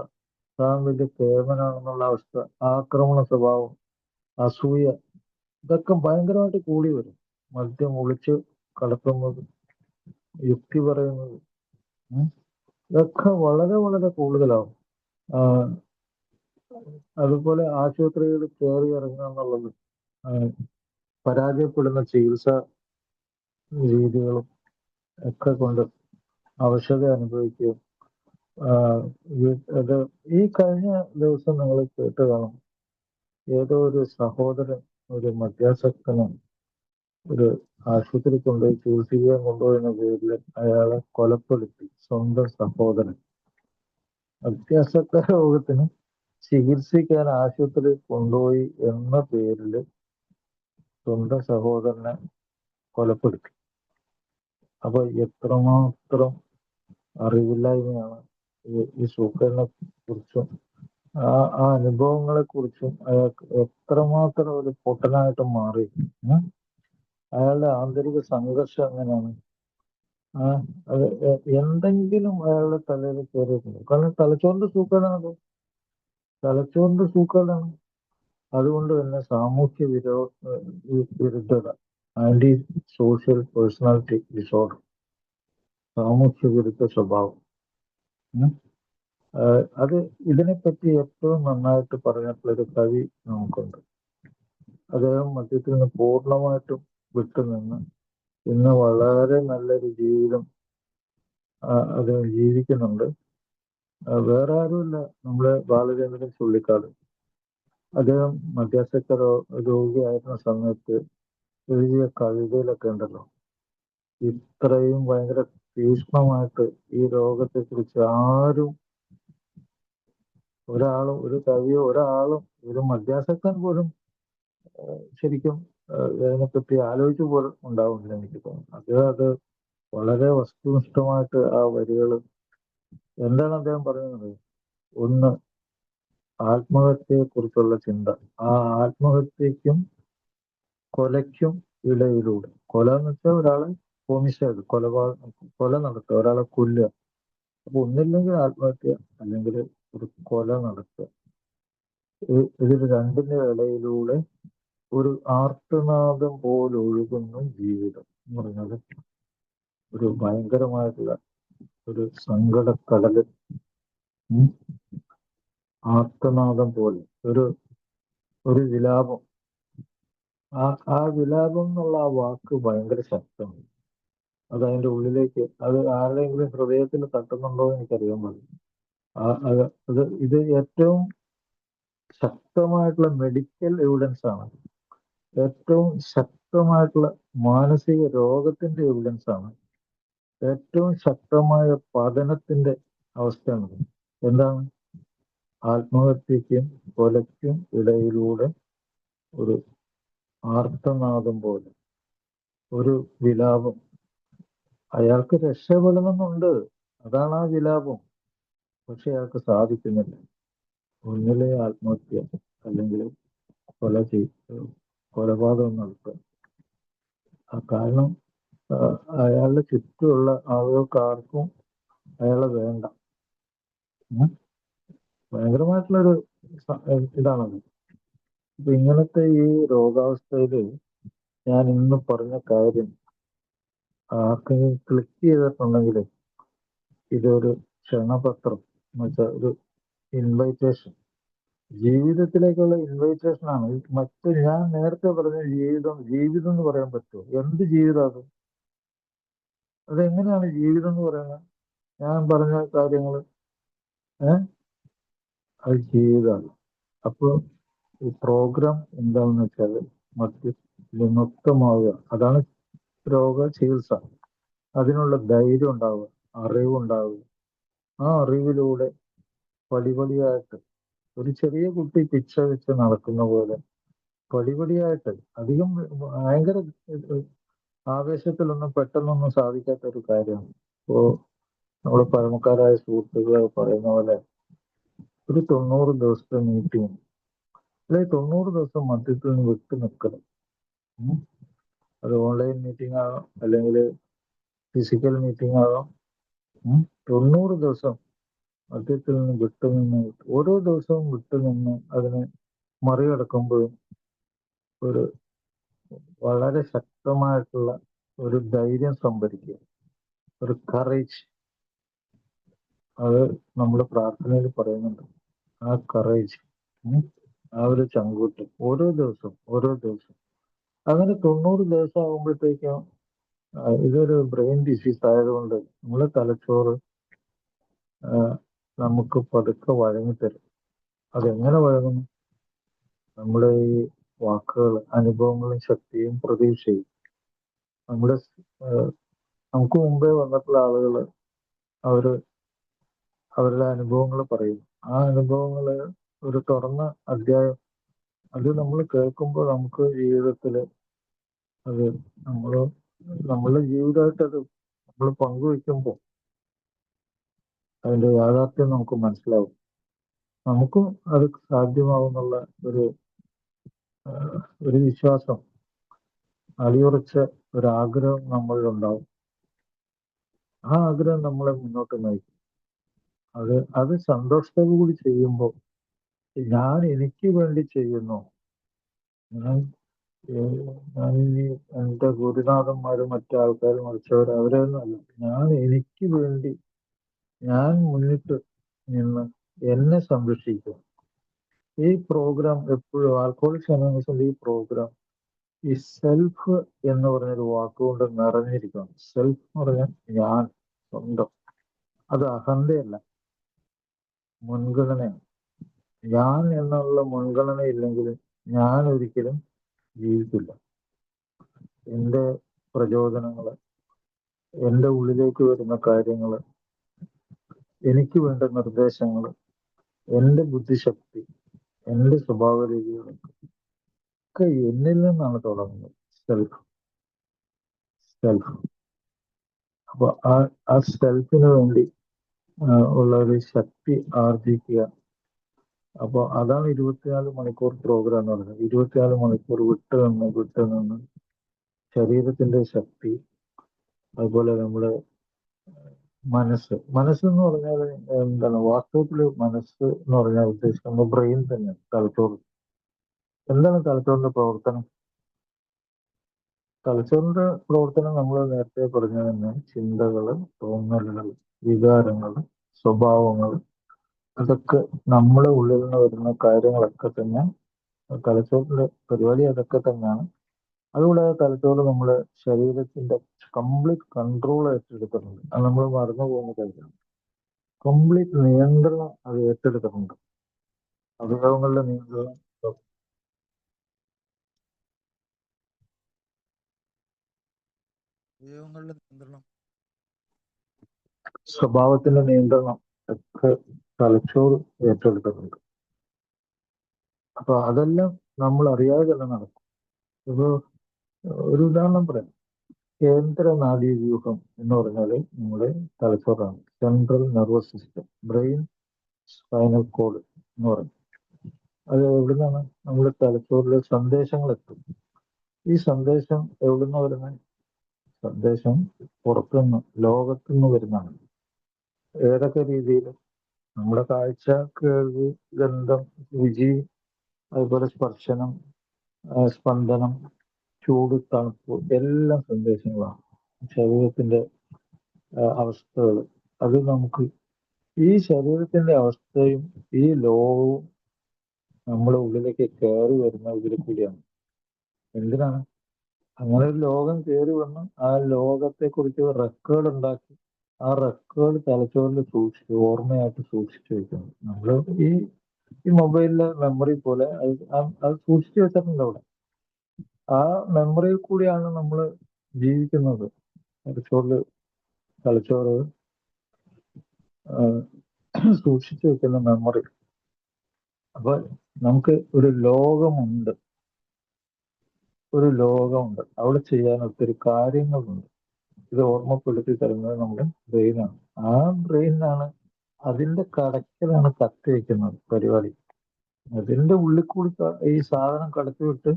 താൻ വലിയ കേമനാണെന്നുള്ള അവസ്ഥ, ആക്രമണ സ്വഭാവം, അസൂയ, ഇതൊക്കെ ഭയങ്കരമായിട്ട് കൂടി വരും. മദ്യം ഒളിച്ച് കടത്തുന്നത്, യുക്തി പറയുന്നത്, ഇതൊക്കെ വളരെ വളരെ കൂടുതലാവും. അതുപോലെ ആശുപത്രികളിൽ കയറി ഇറങ്ങുക എന്നുള്ളത്, പരാജയപ്പെടുന്ന ചികിത്സാ രീതികളും ഒക്കെ കൊണ്ട് അവശത അനുഭവിക്കുകയും, അത് ഈ കഴിഞ്ഞ ദിവസം നിങ്ങൾ കേട്ട് കാണും, ഏതോ ഒരു സഹോദരൻ ഒരു മദ്യാസക്തനെ ഒരു ആശുപത്രി കൊണ്ടുപോയി ചികിത്സിക്കാൻ കൊണ്ടുപോയെന്ന പേരിൽ അയാളെ കൊലപ്പെടുത്തി. സ്വന്തം സഹോദരൻ മദ്യാസക്ത രോഗത്തിന് ചികിത്സിക്കാൻ ആശുപത്രി കൊണ്ടുപോയി എന്ന പേരിൽ സ്വന്തം സഹോദരനെ കൊലപ്പെടുത്തി. അപ്പൊ എത്രമാത്രം അറിവില്ലായ്മയാണ് ഈ സൂക്കറിനെ കുറിച്ചും ആ അനുഭവങ്ങളെ കുറിച്ചും അയാൾക്ക് എത്രമാത്രം ഒരു പൊട്ടനായിട്ട് മാറി. അയാളുടെ ആന്തരിക സംഘർഷം എങ്ങനെയാണ്, അത് എന്തെങ്കിലും അയാളുടെ തലയിൽ കയറിയിട്ടുണ്ട്. കാരണം തലച്ചോറിന്റെ സൂക്കേടാണത്, തലച്ചോറിന്റെ സൂക്കേടാണ്. അതുകൊണ്ട് തന്നെ സാമൂഹ്യ വിരുദ്ധത, ആന്റി സോഷ്യൽ പേഴ്സണാലിറ്റി ഡിസോർഡർ, സാമൂഹ്യ വിരുദ്ധ സ്വഭാവം, അത് ഇതിനെപ്പറ്റി ഏറ്റവും നന്നായിട്ട് പറഞ്ഞിട്ടുള്ളൊരു കവി നമുക്കുണ്ട്. അദ്ദേഹം മദ്യത്തിൽ നിന്ന് പൂർണ്ണമായിട്ടും വിട്ടുനിന്ന് ഇന്ന് വളരെ നല്ലൊരു ജീവിതം അദ്ദേഹം ജീവിക്കുന്നുണ്ട്. വേറെ ആരുമില്ല, നമ്മുടെ ബാലചന്ദ്രൻ ചുള്ളിക്കാട്. അദ്ദേഹം മദ്യാസക്ത രോഗിയായിരുന്ന സമയത്ത് എഴുതിയ കവിതയിലൊക്കെ ഉണ്ടല്ലോ, ഇത്രയും ഭയങ്കര തീക്ഷ്ണമായിട്ട് ഈ രോഗത്തെ കുറിച്ച് ആരും, ഒരാളും, ഒരു കവിയോ ഒരാളും, ഒരു മദ്യാസക്തൻ പോലും ശരിക്കും അതിനെപ്പറ്റി ആലോചിച്ചു പോലും ഉണ്ടാവുന്നില്ല എനിക്ക് തോന്നുന്നു. അത് വളരെ വസ്തുനിഷ്ഠമായിട്ട് ആ വരികൾ എന്താണ് അദ്ദേഹം പറയുന്നത്. ഒന്ന്, ആത്മഹത്യയെ കുറിച്ചുള്ള ചിന്ത, ആ ആത്മഹത്യക്കും കൊലയ്ക്കും ഇടയിലൂടെ, കൊല എന്ന് വെച്ചാൽ ഒരാളെ ഹോമിസൈഡ്, കൊല നടത്തുക, ഒരാളെ കൊല്ലുക. അപ്പൊ ഒന്നില്ലെങ്കിൽ ആത്മഹത്യ, അല്ലെങ്കിൽ ഒരു കൊല നടത്തുക. ഇതിൽ രണ്ടിന്റെ ഇടയിലൂടെ ഒരു ആർത്തനാദം പോലെ ഒഴുകുന്നു ജീവിതം എന്ന് പറഞ്ഞത് ഒരു ഭയങ്കരമായിട്ടുള്ള ഒരു സങ്കടക്കടല്, ആർത്തനാദം പോലെ ഒരു വിലാപം. ആ വിലാപം എന്നുള്ള ആ വാക്ക് ഭയങ്കര ശക്തമാണ്. അത് അതിന്റെ ഉള്ളിലേക്ക്, അത് ആരുടെയെങ്കിലും ഹൃദയത്തിൽ തട്ടുന്നുണ്ടോ എന്ന് എനിക്കറിയാൻ പാടില്ല. ഇത് ഏറ്റവും ശക്തമായിട്ടുള്ള മെഡിക്കൽ എവിഡൻസ് ആണ്, ഏറ്റവും ശക്തമായിട്ടുള്ള മാനസിക രോഗത്തിന്റെ എവിഡൻസ് ആണ്, ഏറ്റവും ശക്തമായ പഠനത്തിന്റെ അവസ്ഥയാണ്. എന്താണ്? ആത്മഹത്യക്കും കൊലയ്ക്കും ഇടയിലൂടെ ഒരു ആർത്തനാദം പോലെ ഒരു വിലാപം. അയാൾക്ക് രക്ഷപ്പെടണമെന്നുണ്ട്, അതാണ് ആ വിലാപം. പക്ഷെ അയാൾക്ക് സാധിക്കുന്നില്ല. ഒന്നിലെ ആത്മഹത്യ, അല്ലെങ്കിൽ കൊലപാതകം നടത്തുക. കാരണം അയാളുടെ ചുറ്റുമുള്ള ആളുകൾക്ക് ആർക്കും അയാളെ വേണ്ട. ഭയങ്കരമായിട്ടുള്ളൊരു ഇതാണത്. അപ്പൊ ഇങ്ങനത്തെ ഈ രോഗാവസ്ഥയില് ഞാൻ ഇന്ന് പറഞ്ഞ കാര്യം ആർക്കെങ്കിലും ക്ലിക്ക് ചെയ്തിട്ടുണ്ടെങ്കിൽ ഇതൊരു ക്ഷണപത്രം എന്ന് വെച്ചാൽ ഒരു ഇൻവൈറ്റേഷൻ, ജീവിതത്തിലേക്കുള്ള ഇൻവൈറ്റേഷൻ ആണ്. മറ്റ് ഞാൻ നേരത്തെ പറഞ്ഞ ജീവിതം എന്ന് പറയാൻ പറ്റുമോ? എന്ത് ജീവിതം അതെങ്ങനെയാണ് ജീവിതം എന്ന് പറയുന്നത്? ഞാൻ പറഞ്ഞ കാര്യങ്ങൾ അത് ജീവിതമാണ്. അപ്പോൾ ഈ പ്രോഗ്രാം എന്താണെന്ന് വെച്ചാൽ വിമുക്തമാവുക, അതാണ് രോഗ ചികിത്സ. അതിനുള്ള ധൈര്യം ഉണ്ടാവുക, അറിവുണ്ടാവുക. ആ അറിവിലൂടെ പടിപടിയായിട്ട് ഒരു ചെറിയ കുട്ടി പിച്ച വെച്ച് നടക്കുന്ന പോലെ പടിപടിയായിട്ട്, അധികം ഭയങ്കര ആവേശത്തിലൊന്നും പെട്ടെന്നൊന്നും സാധിക്കാത്ത ഒരു കാര്യമാണ്. ഇപ്പോ നമ്മുടെ പഴമക്കാരായ സുഹൃത്തുക്കൾ പറയുന്ന പോലെ ഒരു 90 ദിവസത്തെ മീറ്റിംഗ്, അല്ലെങ്കിൽ 90 ദിവസം മദ്യത്തിൽ നിന്ന് വിട്ടു നിൽക്കണം. അത് ഓൺലൈൻ മീറ്റിംഗ് ആകാം, അല്ലെങ്കിൽ ഫിസിക്കൽ മീറ്റിംഗ് ആകാം. 90 ദിവസം മദ്യത്തിൽ നിന്ന് വിട്ടുനിന്ന് ഓരോ ദിവസവും വിട്ടുനിന്ന് അതിനെ മറികടക്കുമ്പോഴും ഒരു വളരെ ശക്തമായിട്ടുള്ള ഒരു ധൈര്യം സംഭരിക്കുക, ഒരു കറേജ്. അത് നമ്മൾ പ്രാർത്ഥനയിൽ പറയുന്നുണ്ട്. ആ കറേജ്, ആ ഒരു ചങ്കൂറ്റം ഓരോ ദിവസം അങ്ങനെ 90 ദിവസം ആകുമ്പോഴത്തേക്കും ഇതൊരു ബ്രെയിൻ ഡിസീസ് ആയതുകൊണ്ട് നമ്മളെ തലച്ചോറ് നമുക്ക് പതുക്കെ വഴങ്ങിത്തരും. അതെങ്ങനെ വഴങ്ങുന്നു? നമ്മുടെ ഈ വാക്കുകൾ, അനുഭവങ്ങളും ശക്തിയും പ്രതീക്ഷയും. നമ്മുടെ നമുക്ക് മുമ്പേ വന്നിട്ടുള്ള ആളുകൾ അവരുടെ അനുഭവങ്ങൾ പറയും. ആ അനുഭവങ്ങള് ഒരു തുറന്ന അധ്യായം. അത് നമ്മൾ കേൾക്കുമ്പോൾ നമുക്ക് ജീവിതത്തിൽ അത് നമ്മളുടെ ജീവിതമായിട്ട് അത് നമ്മൾ പങ്കുവെക്കുമ്പോൾ അതിന്റെ യാഥാർത്ഥ്യം നമുക്ക് മനസ്സിലാവും. നമുക്കും അത് സാധ്യമാവുന്നുള്ള ഒരു വിശ്വാസം, അടിയുറച്ച ഒരാഗ്രഹം നമ്മളിലുണ്ടാവും. ആ ആഗ്രഹം നമ്മളെ മുന്നോട്ട് നയിക്കും. അത് സന്തോഷത്തോടു കൂടി ചെയ്യുമ്പോൾ ഞാൻ എനിക്ക് വേണ്ടി ചെയ്യുന്നു, ഞാനിനി എൻ്റെ ഗുരുനാഥന്മാരും മറ്റാൾക്കാരും മറിച്ചവർ അവരൊന്നുമല്ല, ഞാൻ എനിക്ക് വേണ്ടി ഞാൻ മുന്നിട്ട് നിന്ന് എന്നെ സംരക്ഷിക്കുക. ഈ പ്രോഗ്രാം എപ്പോഴും ആൽക്കഹോളിക്സ് അനോണിമസിന്റെ ഈ പ്രോഗ്രാം ഈ സെൽഫ് എന്ന് പറഞ്ഞൊരു വാക്കുകൊണ്ട് നിറഞ്ഞിരിക്കണം. സെൽഫ് എന്ന് പറഞ്ഞാൽ ഞാൻ, സ്വന്തം. അത് അഹന്തയല്ല, മുൻഗണനയാണ്. ഞാൻ എന്നുള്ള മുൻഗണന ഇല്ലെങ്കിൽ ഞാൻ ഒരിക്കലും ജീവിക്കില്ല. എൻ്റെ പ്രചോദനങ്ങള്, എൻ്റെ ഉള്ളിലേക്ക് വരുന്ന കാര്യങ്ങള്, എനിക്ക് വേണ്ട നിർദ്ദേശങ്ങള്, എൻ്റെ ബുദ്ധിശക്തി, എൻ്റെ സ്വഭാവ രീതികളൊക്കെ എന്നിൽ നിന്നാണ് തുടങ്ങുന്നത്. സെൽഫ്. അപ്പൊ ആ സെൽഫിന് വേണ്ടി ഉള്ള ഒരു ശക്തി ആർജിക്കുക. അപ്പോൾ അതാണ് 24 മണിക്കൂർ പ്രോഗ്രാം എന്ന് പറയുന്നത്. 24 മണിക്കൂർ വിട്ടുനിന്ന് ശരീരത്തിന്റെ ശക്തി, അതുപോലെ നമ്മുടെ മനസ്സെന്ന് പറഞ്ഞാൽ എന്താണ്? വാസ്തവത്തിൽ മനസ്സ് എന്ന് പറഞ്ഞാൽ ഉദ്ദേശിക്കുന്നത് ബ്രെയിൻ തന്നെയാണ്, തലച്ചോറ്. എന്താണ് തലച്ചോറിന്റെ പ്രവർത്തനം? തലച്ചോറിന്റെ പ്രവർത്തനം നമ്മൾ നേരത്തെ പറഞ്ഞ തന്നെ ചിന്തകള്, തോന്നലുകൾ, വികാരങ്ങൾ, സ്വഭാവങ്ങൾ, അതൊക്കെ നമ്മുടെ ഉള്ളിൽ നിന്ന് വരുന്ന കാര്യങ്ങളൊക്കെ തന്നെ തലച്ചോറിന്റെ പരിപാടി അതൊക്കെ തന്നെയാണ്. അതുകൂടാതെ തലച്ചോറ് നമ്മുടെ ശരീരത്തിന്റെ കംപ്ലീറ്റ് കൺട്രോൾ ഏറ്റെടുത്തിട്ടുണ്ട്. അത് നമ്മൾ മറന്നു പോകുന്ന കാര്യമാണ്. കംപ്ലീറ്റ് നിയന്ത്രണം അത് ഏറ്റെടുത്തിട്ടുണ്ട്. അവയവങ്ങളുടെ നിയന്ത്രണം, സ്വഭാവത്തിന്റെ നിയന്ത്രണം ഒക്കെ തലച്ചോറ് ഏറ്റെടുത്തിട്ടുണ്ട്. അപ്പൊ അതെല്ലാം നമ്മൾ അറിയാതെ തന്നെ നടക്കും. ഇപ്പൊ ഒരു ഉദാഹരണം പറയാം. കേന്ദ്ര നാഡീവ്യൂഹം എന്ന് പറഞ്ഞാൽ നമ്മുടെ തലച്ചോറാണ്. Central nervous system, brain, spinal cord എന്ന് പറയും. അത് എവിടുന്നാണ്? നമ്മുടെ തലച്ചോറിലെ സന്ദേശങ്ങൾ എത്തും. ഈ സന്ദേശം എവിടുന്ന വരുന്നത്? സന്ദേശം പുറത്തുനിന്ന്, ലോകത്തുനിന്ന് വരുന്നതാണ്. ഏതൊക്കെ രീതിയിൽ? നമ്മുടെ കാഴ്ച, കേൾവി, ഗന്ധം, രുചി, അതുപോലെ സ്പർശനം, സ്പന്ദനം, ചൂട്, തണുപ്പ്, എല്ലാം സന്ദേശങ്ങളാണ്. ശരീരത്തിന്റെ അവസ്ഥകൾ. അത് നമുക്ക് ഈ ശരീരത്തിന്റെ അവസ്ഥയും ഈ ലോകവും നമ്മുടെ ഉള്ളിലേക്ക് കയറി വരുന്ന ഇതിൽ കൂടിയാണ്. എന്തിനാണ്? അങ്ങനെ ഒരു ലോകം കയറി വന്ന് ആ ലോകത്തെ കുറിച്ച് റെക്കോർഡ് ഉണ്ടാക്കി ആ റെക്കോർഡ് തലച്ചോറിൽ ഓർമ്മയായിട്ട് സൂക്ഷിച്ചു വെക്കുന്നു. നമ്മൾ ഈ മൊബൈലിലെ മെമ്മറി പോലെ അത് സൂക്ഷിച്ചു വെച്ചിട്ടുണ്ട് അവിടെ. ആ മെമ്മറിയിൽ കൂടിയാണ് നമ്മൾ ജീവിക്കുന്നത്. തലച്ചോറ് സൂക്ഷിച്ചു വെക്കുന്ന മെമ്മറി. അപ്പൊ നമുക്ക് ഒരു ലോകമുണ്ട്, അവിടെ ചെയ്യാൻ ഒത്തിരി കാര്യങ്ങളുണ്ട്. ഇത് ഓർമ്മപ്പെടുത്തി തരുന്നത് നമ്മുടെ ബ്രെയിനാണ്. ആ ബ്രെയിനാണ്, അതിന്റെ കടക്കലാണ് കത്തി വയ്ക്കുന്നത് പരിപാടി. അതിന്റെ ഉള്ളിൽ കൂടി ഈ സാധനം കടത്തിവിട്ട്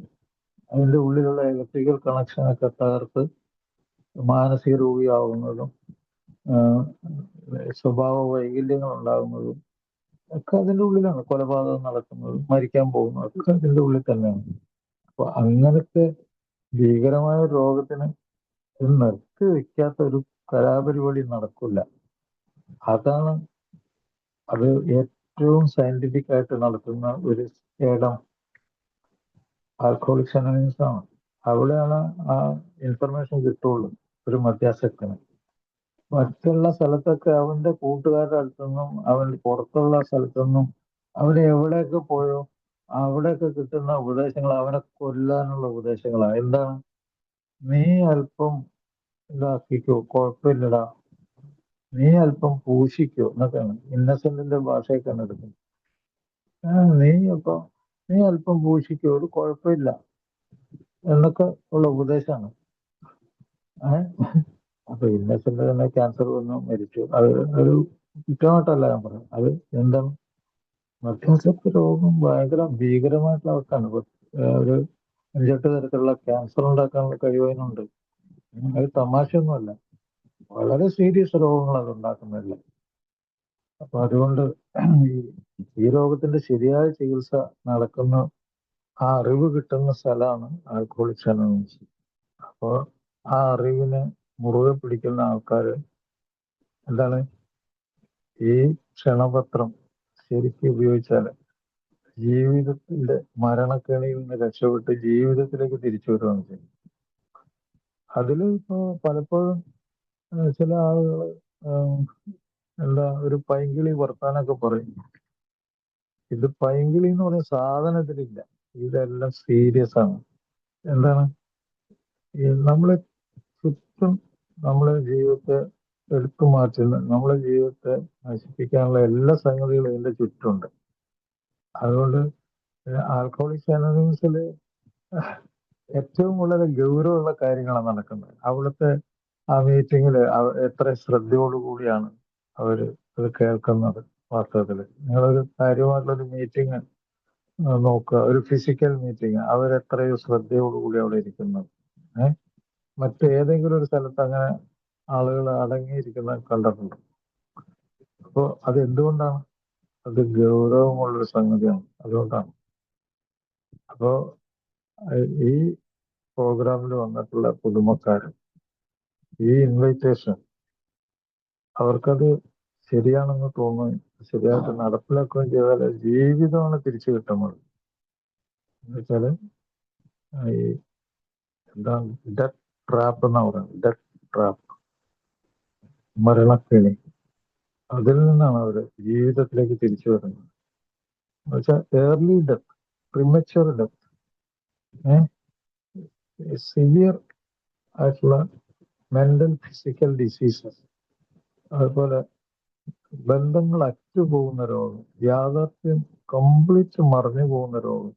അതിന്റെ ഉള്ളിലുള്ള ഇലക്ട്രിക്കൽ കണക്ഷനൊക്കെ തകർത്ത് മാനസിക രോഗിയാവുന്നതും സ്വഭാവ വൈകല്യങ്ങൾ ഉണ്ടാകുന്നതും ഒക്കെ അതിൻ്റെ ഉള്ളിലാണ്. കൊലപാതകം നടക്കുന്നതും മരിക്കാൻ പോകുന്നതും ഒക്കെ അതിൻ്റെ ഉള്ളിൽ തന്നെയാണ്. അപ്പൊ അങ്ങനത്തെ ഭീകരമായ ഒരു രോഗത്തിന് നിർത്തി വെക്കാത്ത ഒരു കലാപരിപാടി നടക്കില്ല. അതാണ് അത് ഏറ്റവും സയന്റിഫിക് ആയിട്ട് നടത്തുന്ന ഒരു ഇടം ആൽക്കഹോളിക് അനോണിമസ് ആണ്. അവിടെയാണ് ആ ഇൻഫർമേഷൻ കിട്ടുള്ളൂ ഒരു മദ്യാസക്തന്. മറ്റുള്ള സ്ഥലത്തൊക്കെ അവന്റെ കൂട്ടുകാരുടെ അടുത്തൊന്നും അവൻ പുറത്തുള്ള സ്ഥലത്തൊന്നും അവൻ എവിടെയൊക്കെ പോയോ അവിടെയൊക്കെ കിട്ടുന്ന ഉപദേശങ്ങൾ അവനെ കൊല്ലാനുള്ള ഉപദേശങ്ങളാണ്. എന്താണ്? നീ അല്പം ഇതാക്കിക്കോ, കുഴപ്പമില്ലടാ, നീ അല്പം പൂശിക്കോ എന്നൊക്കെയാണ്. ഇന്നസെന്റിന്റെ ഭാഷയൊക്കെയാണ് എടുക്കുന്നത്. നീ അല്പം പൂശിക്കോ, ഒരു കുഴപ്പമില്ല എന്നൊക്കെ ഉള്ള ഉപദേശമാണ്. അപ്പൊ ഇന്നസെന്റ് തന്നെ ക്യാൻസർ വന്നു മരിച്ചു. അത് ഒരു കുറ്റമായിട്ടല്ല ഞാൻ പറയുന്നത്. അത് എന്താണ്? മധ്യാസക്തി രോഗം ഭയങ്കര ഭീകരമായിട്ടുള്ള അവസ്ഥയാണ്. ഒരു 5-8 തരത്തിലുള്ള ക്യാൻസർ ഉണ്ടാക്കാനുള്ള കഴിവതിനുണ്ട്. അത് തമാശയൊന്നുമല്ല. വളരെ സീരിയസ് രോഗങ്ങൾ അത് ഉണ്ടാക്കുന്നില്ല. അപ്പൊ അതുകൊണ്ട് ഈ രോഗത്തിന്റെ ശരിയായ ചികിത്സ നടക്കുന്ന ആ അറിവ് കിട്ടുന്ന സ്ഥലമാണ് ആൽക്കഹോളിക് അനോണിമസ്. അപ്പോൾ ആ അറിവിനെ മുറുകെ പിടിക്കുന്ന ആൾക്കാര് എന്താണ്, ഈ ക്ഷണപത്രം ശരിക്കും ഉപയോഗിച്ചാൽ ജീവിതത്തിന്റെ മരണക്കെണിയിൽ നിന്ന് രക്ഷപ്പെട്ട് ജീവിതത്തിലേക്ക് തിരിച്ചു വരുവാണ് ചെയ്യുന്നത്. അതിൽ ഇപ്പോ പലപ്പോഴും ചില ആളുകൾ ഒരു പൈങ്കിളി വർത്താനൊക്കെ പറയും. ഇത് പൈങ്കിളി എന്ന് പറയുന്ന സാധനത്തിലില്ല. ഇതെല്ലാം സീരിയസ് ആണ്. എന്താണ്? നമ്മളെ ചുറ്റും നമ്മളെ ജീവിതത്തെ എടുത്തു മാറ്റുന്ന, നമ്മളെ ജീവിതത്തെ നശിപ്പിക്കാനുള്ള എല്ലാ സംഗതികളും ഇതിന്റെ ചുറ്റുമുണ്ട്. അതുകൊണ്ട് ആൽക്കഹോളിക് അനോണിമസിൽ ഏറ്റവും വളരെ ഗൗരവമുള്ള കാര്യങ്ങളാണ് നടക്കുന്നത്. അവിടുത്തെ ആ മീറ്റിങ്ങിൽ എത്ര ശ്രദ്ധയോടുകൂടിയാണ് അവര് അത് കേൾക്കുന്നത്. വാസ്തവത്തില് നിങ്ങളൊരു കാര്യമായിട്ടുള്ളൊരു മീറ്റിംഗ് നോക്കുക, ഒരു ഫിസിക്കൽ മീറ്റിംഗ്, അവരെത്രയോ ശ്രദ്ധയോടുകൂടി അവിടെ ഇരിക്കുന്നത്. മറ്റേതെങ്കിലും ഒരു സ്ഥലത്ത് അങ്ങനെ ആളുകൾ അടങ്ങിയിരിക്കുന്ന കണ്ടിട്ടുണ്ട്. അപ്പോൾ അത് എന്തുകൊണ്ടാണ്? അത് ഗൗരവമുള്ളൊരു സംഗതിയാണ്. അതുകൊണ്ടാണ്. അപ്പോ ഈ പ്രോഗ്രാമിൽ വന്നിട്ടുള്ള പുതുമക്കാർ ഈ ഇൻവൈറ്റേഷൻ അവർക്കത് ശരിയാണെന്ന് തോന്നുകയും ശരിയായിട്ട് നടപ്പിലാക്കുകയും ചെയ്താൽ ജീവിതമാണ് തിരിച്ചു കിട്ടുന്നത്. എന്നുവെച്ചാല് ഈ എന്താണ് ഡെത്ത് ട്രാപ്പ് എന്നാ പറയുന്നത്. ഡെത്ത് ട്രാപ്പ്, മരണക്കെണി, അതിൽ നിന്നാണ് അവര് ജീവിതത്തിലേക്ക് തിരിച്ചു വരുന്നത്. എന്നുവെച്ചാൽ early death, premature death, severe ആയിട്ടുള്ള മെന്റൽ ഫിസിക്കൽ ഡിസീസസ്, അതുപോലെ ബന്ധങ്ങൾ അറ്റുപോകുന്ന രോഗം, യാഥാർത്ഥ്യം കംപ്ലീറ്റ് മറിഞ്ഞു പോകുന്ന രോഗം,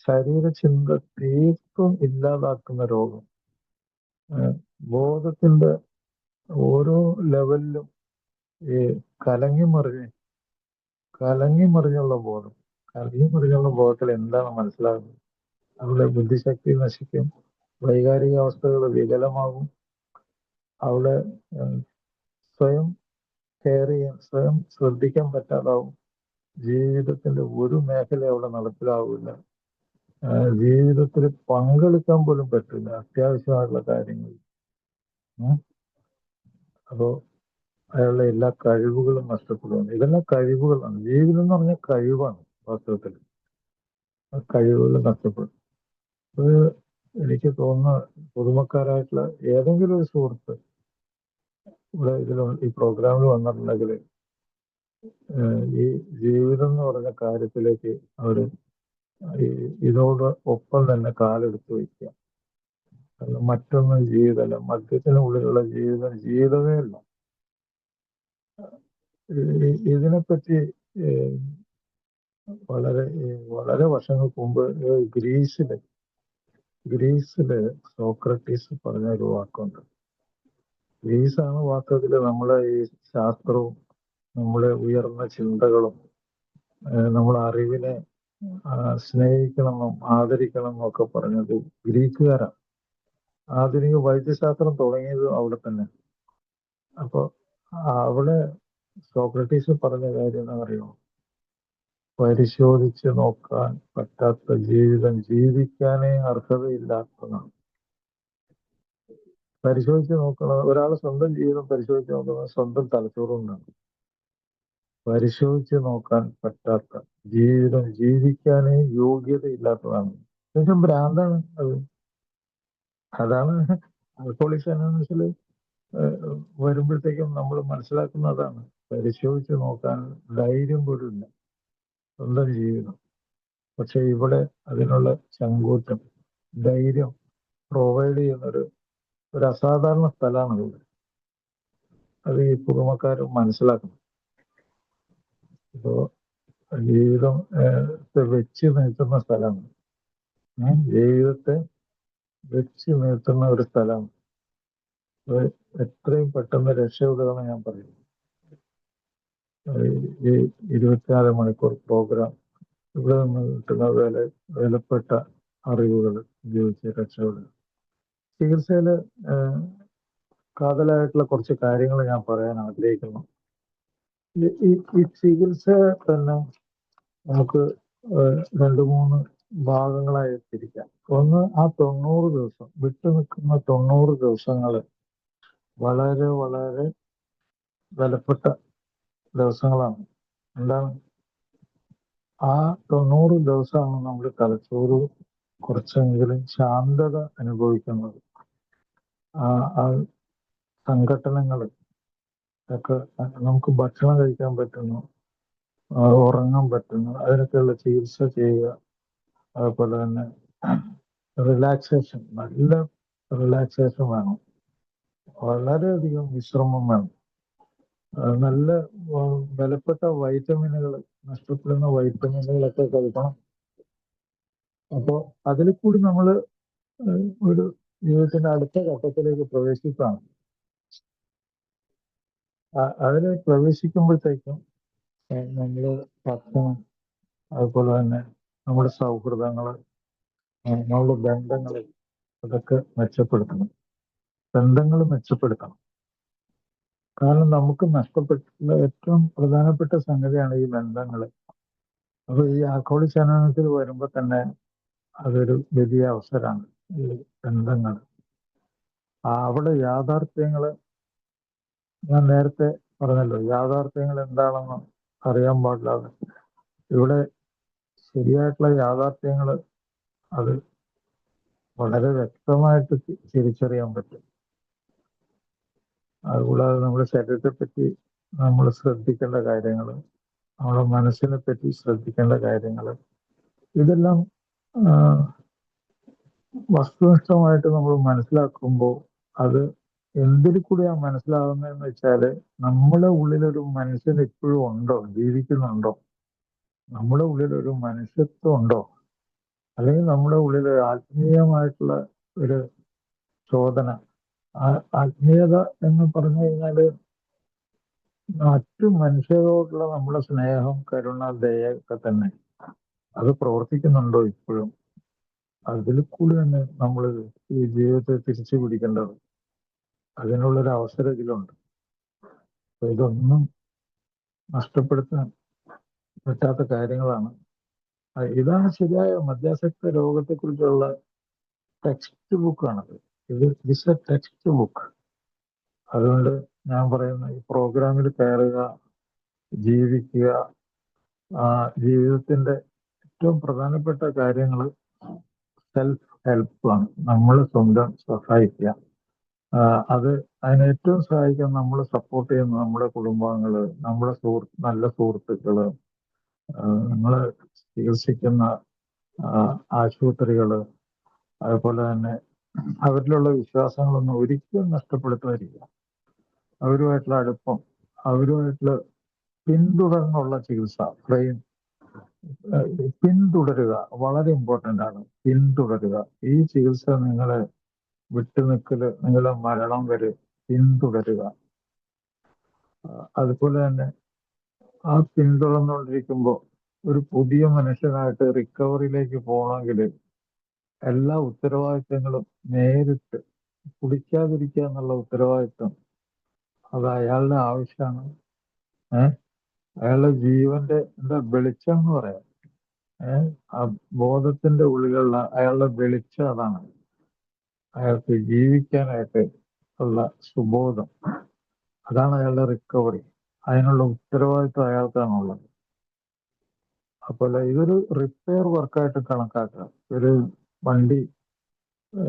ശരീരചിന്ത തീർത്തും ഇല്ലാതാക്കുന്ന രോഗം, ബോധത്തിന്റെ ഓരോ ലെവലിലും ഈ കലങ്ങി മറിഞ്ഞുള്ള ബോധം. കലങ്ങി മറിഞ്ഞുള്ള ബോധത്തിൽ എന്താണ് മനസ്സിലാകുന്നത്? അവിടെ ബുദ്ധിശക്തി നശിക്കും, വൈകാരിക അവസ്ഥകൾ വികലമാകും, അവിടെ സ്വയം കെയർ ചെയ്യാൻ, സ്വയം ശ്രദ്ധിക്കാൻ പറ്റാതാവും, ജീവിതത്തിന്റെ ഒരു മേഖല അവിടെ നടപ്പിലാവില്ല, ജീവിതത്തിൽ പങ്കെടുക്കാൻ പോലും പറ്റില്ല അത്യാവശ്യമായിട്ടുള്ള കാര്യങ്ങൾ. അപ്പോ അയാളുടെ എല്ലാ കഴിവുകളും നഷ്ടപ്പെടുകയാണ്. ഇതെല്ലാം കഴിവുകളാണ്. ജീവിതം എന്ന് പറഞ്ഞാൽ കഴിവാണ്. വാസ്തവത്തിൽ ആ കഴിവുകൾ നഷ്ടപ്പെടും. അത് എനിക്ക് തോന്നുന്ന പുതുമക്കാരായിട്ടുള്ള ഏതെങ്കിലും ഒരു സുഹൃത്ത് ഇവിടെ ഈ പ്രോഗ്രാമിൽ വന്നിട്ടുണ്ടെങ്കിൽ ഈ ജീവിതം എന്ന് പറഞ്ഞ കാര്യത്തിലേക്ക് അവര് ഇതോട് ഒപ്പം തന്നെ കാലെടുത്ത് വയ്ക്കുക. മറ്റൊന്നും ജീവിതമല്ല. മദ്യത്തിനുള്ളിലുള്ള ജീവിതമേ അല്ല. ഇതിനെപ്പറ്റി വളരെ വർഷങ്ങൾക്ക് മുമ്പ് ഗ്രീസില് സോക്രട്ടീസ് പറഞ്ഞ ഒരു വാക്കുണ്ട്. ഗ്രീസാണ് വാസ്തവത്തിൽ നമ്മളെ ഈ ശാസ്ത്രവും നമ്മളെ ഉയർന്ന ചിന്തകളും നമ്മളെ അറിവിനെ സ്നേഹിക്കണമെന്നും ആദരിക്കണമെന്നും ഒക്കെ പറഞ്ഞത് ഗ്രീക്കുകാരാണ്. ആധുനിക വൈദ്യശാസ്ത്രം തുടങ്ങിയത് അവിടെ തന്നെ. അപ്പൊ അവിടെ സോക്രട്ടീസ് പറഞ്ഞ കാര്യം എന്താ പറയുമോ? പരിശോധിച്ച് നോക്കാൻ പറ്റാത്ത ജീവിതം ജീവിക്കാനേ അർഹതയില്ലാത്തതാണ്. പരിശോധിച്ച് നോക്കണം. ഒരാൾ സ്വന്തം ജീവിതം പരിശോധിച്ച് നോക്കുന്നത് സ്വന്തം തലച്ചോറുകൊണ്ടാണ്. പരിശോധിച്ച് നോക്കാൻ പറ്റാത്ത ജീവിതം ജീവിക്കാനേ യോഗ്യതയില്ലാത്തതാണ്. പക്ഷെ ഭ്രാന്താണ് അത്. അതാണ് ആൽക്കഹോളിക്സ് അനോണിമസിൽ വരുമ്പോഴത്തേക്കും നമ്മൾ മനസ്സിലാക്കുന്നതാണ്. പരിശോധിച്ച് നോക്കാൻ ധൈര്യം പോലും ഇല്ല സ്വന്തം ജീവിതം. പക്ഷെ ഇവിടെ അതിനുള്ള ചങ്കൂറ്റം, ധൈര്യം പ്രൊവൈഡ് ചെയ്യുന്നൊരു അസാധാരണ സ്ഥലമാണ് ഇവിടെ. അത് ഈ പുതുമക്കാർ മനസ്സിലാക്കണം. ഇപ്പോ ജീവിതം വെച്ച് നിർത്തുന്ന സ്ഥലമാണ്. ജീവിതത്തെ വെച്ച് നിർത്തുന്ന ഒരു സ്ഥലമാണ്. എത്രയും പെട്ടെന്ന് രക്ഷപ്പെടുകയെന്ന് ഞാൻ പറയും. ഈ 24 മണിക്കൂർ പ്രോഗ്രാം ഇവിടെ നിന്ന് കിട്ടുന്ന വിലപ്പെട്ട അറിവുകൾ ഉപയോഗിച്ച് രക്ഷപ്പെടുക. ചികിത്സയില് കാതലായിട്ടുള്ള കുറച്ച് കാര്യങ്ങൾ ഞാൻ പറയാൻ ആഗ്രഹിക്കുന്നു. ഈ ചികിത്സ തന്നെ നമുക്ക് 2-3 ഭാഗങ്ങളായി തിരിക്കാം. ഒന്ന്, ആ 90 ദിവസം വിട്ടുനിൽക്കുന്ന 90 ദിവസങ്ങൾ വളരെ വളരെ വിലപ്പെട്ട ദിവസങ്ങളാണ്. എന്താണ്? ആ 90 ദിവസമാണ് നമ്മൾ തലച്ചോറ് കുറച്ചെങ്കിലും ശാന്തത അനുഭവിക്കുന്നത്. ആ സംഘട്ടനങ്ങൾ ഒക്കെ നമുക്ക് ഭക്ഷണം കഴിക്കാൻ പറ്റുന്നു, ഉറങ്ങാൻ പറ്റുന്നു, അതിനൊക്കെയുള്ള ചികിത്സ ചെയ്യുക. അതുപോലെ തന്നെ റിലാക്സേഷൻ, നല്ല റിലാക്സേഷൻ വേണം, വളരെയധികം വിശ്രമം വേണം, നല്ല വിലപ്പെട്ട വൈറ്റമിനുകൾ, നഷ്ടപ്പെടുന്ന വൈറ്റമിനുകളൊക്കെ കഴിക്കണം. അപ്പോൾ അതിൽ കൂടി നമ്മൾ ഒരു ജീവിതത്തിന്റെ അടുത്ത ഘട്ടത്തിലേക്ക് പ്രവേശിക്കുകയാണ്. അതിൽ പ്രവേശിക്കുമ്പോഴത്തേക്കും നമ്മൾ ഭക്ഷണം, അതുപോലെ തന്നെ നമ്മുടെ സൗഹൃദങ്ങൾ, നമ്മുടെ ബന്ധങ്ങൾ, അതൊക്കെ മെച്ചപ്പെടുത്തണം. ബന്ധങ്ങൾ മെച്ചപ്പെടുത്തണം. കാരണം നമുക്ക് നഷ്ടപ്പെട്ടുള്ള ഏറ്റവും പ്രധാനപ്പെട്ട സംഗതിയാണ് ഈ ബന്ധങ്ങൾ. അപ്പൊ ഈ ആൽക്കഹോളിക് അനോണിമസിൽ വരുമ്പോൾ തന്നെ അതൊരു വലിയ അവസരമാണ്. ഈ ബന്ധങ്ങൾ, അവിടെ യാഥാർത്ഥ്യങ്ങൾ, ഞാൻ നേരത്തെ പറഞ്ഞല്ലോ, യാഥാർത്ഥ്യങ്ങൾ എന്താണെന്ന് അറിയാൻ പാടില്ലാതെ ഇവിടെ ശരിയായിട്ടുള്ള യാഥാർത്ഥ്യങ്ങൾ അത് വളരെ വ്യക്തമായിട്ട് തിരിച്ചറിയാൻ പറ്റും. അതുകൂടാതെ നമ്മുടെ ശരീരത്തെ പറ്റി നമ്മൾ ശ്രദ്ധിക്കേണ്ട കാര്യങ്ങൾ, നമ്മുടെ മനസ്സിനെ പറ്റി ശ്രദ്ധിക്കേണ്ട കാര്യങ്ങൾ, ഇതെല്ലാം വസ്തുനിഷ്ഠമായിട്ട് നമ്മൾ മനസ്സിലാക്കുമ്പോൾ അത് എന്തിൽ കൂടിയാണ് മനസ്സിലാകുന്നതെന്ന് വെച്ചാൽ, നമ്മുടെ ഉള്ളിലൊരു മനുഷ്യൻ ഇപ്പോഴും ഉണ്ടോ, ജീവിക്കുന്നുണ്ടോ, നമ്മുടെ ഉള്ളിലൊരു മനുഷ്യത്വം ഉണ്ടോ, അല്ലെങ്കിൽ നമ്മുടെ ഉള്ളിൽ ആത്മീയമായിട്ടുള്ള ഒരു ചോദന. ആത്മീയത എന്ന് പറഞ്ഞു കഴിഞ്ഞാല് മറ്റു മനുഷ്യരോടുള്ള നമ്മുടെ സ്നേഹം, കരുണ, ദയൊക്കെ തന്നെ അത് പ്രവർത്തിക്കുന്നുണ്ടോ ഇപ്പോഴും? അതിൽ കൂടി തന്നെ നമ്മൾ ഈ ജീവിതത്തെ തിരിച്ചു പിടിക്കേണ്ടത്. അതിനുള്ളൊരു അവസരം ഇതിലുണ്ട്. അപ്പൊ ഇതൊന്നും നഷ്ടപ്പെടുത്താൻ പറ്റാത്ത കാര്യങ്ങളാണ്. ഇതാണ് ശരിയായ മദ്യാസക്ത രോഗത്തെക്കുറിച്ചുള്ള ടെക്സ്റ്റ് ബുക്കാണത്. It's a text book. അതുകൊണ്ട് ഞാൻ പറയുന്ന ഈ പ്രോഗ്രാമിൽ കയറുക, ജീവിക്കുക, ജീവിതത്തിന്റെ ഏറ്റവും പ്രധാനപ്പെട്ട കാര്യങ്ങൾ സെൽഫ് ഹെൽപ്പാണ്. നമ്മൾ സ്വന്തം സഹായിക്കുക. അതിന് ഏറ്റവും സഹായിക്കാൻ നമ്മൾ സപ്പോർട്ട് ചെയ്യുന്ന നമ്മുടെ കുടുംബാംഗങ്ങള്, നമ്മുടെ നല്ല സുഹൃത്തുക്കള്, നമ്മൾ ചികിത്സിക്കുന്ന ആശുപത്രികള്, അതുപോലെ തന്നെ അവരിലുള്ള വിശ്വാസങ്ങളൊന്നും ഒരിക്കലും നഷ്ടപ്പെടുത്താതിരിക്കുക. അവരുമായിട്ടുള്ള അടുപ്പം, അവരുമായിട്ടുള്ള പിന്തുടർന്നുള്ള ചികിത്സ, പിന്തുടരുക വളരെ ഇമ്പോർട്ടൻ്റ് ആണ്. പിന്തുടരുക. ഈ ചികിത്സ നിങ്ങളെ വിട്ടുനിൽക്കല്, നിങ്ങളെ മരണം വരെ പിന്തുടരുക. അതുപോലെ തന്നെ ആ പിന്തുടർന്നുകൊണ്ടിരിക്കുമ്പോൾ ഒരു പുതിയ മനുഷ്യനായിട്ട് റിക്കവറിയിലേക്ക് പോകണമെങ്കിൽ എല്ലാ ഉത്തരവാദിത്തങ്ങളും നേരിട്ട്, കുടിക്കാതിരിക്കുക എന്നുള്ള ഉത്തരവാദിത്തം അത് അയാളുടെ ആവശ്യമാണ്. അയാളുടെ ജീവന്റെ വെളിച്ചം എന്ന് പറയാം. ആ ബോധത്തിന്റെ ഉള്ളിലുള്ള അയാളുടെ വെളിച്ചം അതാണ്. അയാൾക്ക് ജീവിക്കാനായിട്ട് ഉള്ള സുബോധം, അതാണ് അയാളുടെ റിക്കവറി. അതിനുള്ള ഉത്തരവാദിത്വം അയാൾക്കാണുള്ളത്. അപ്പോൾ ഇതൊരു റിപ്പയർ വർക്കായിട്ട് കണക്കാക്കുക. ഒരു വണ്ടി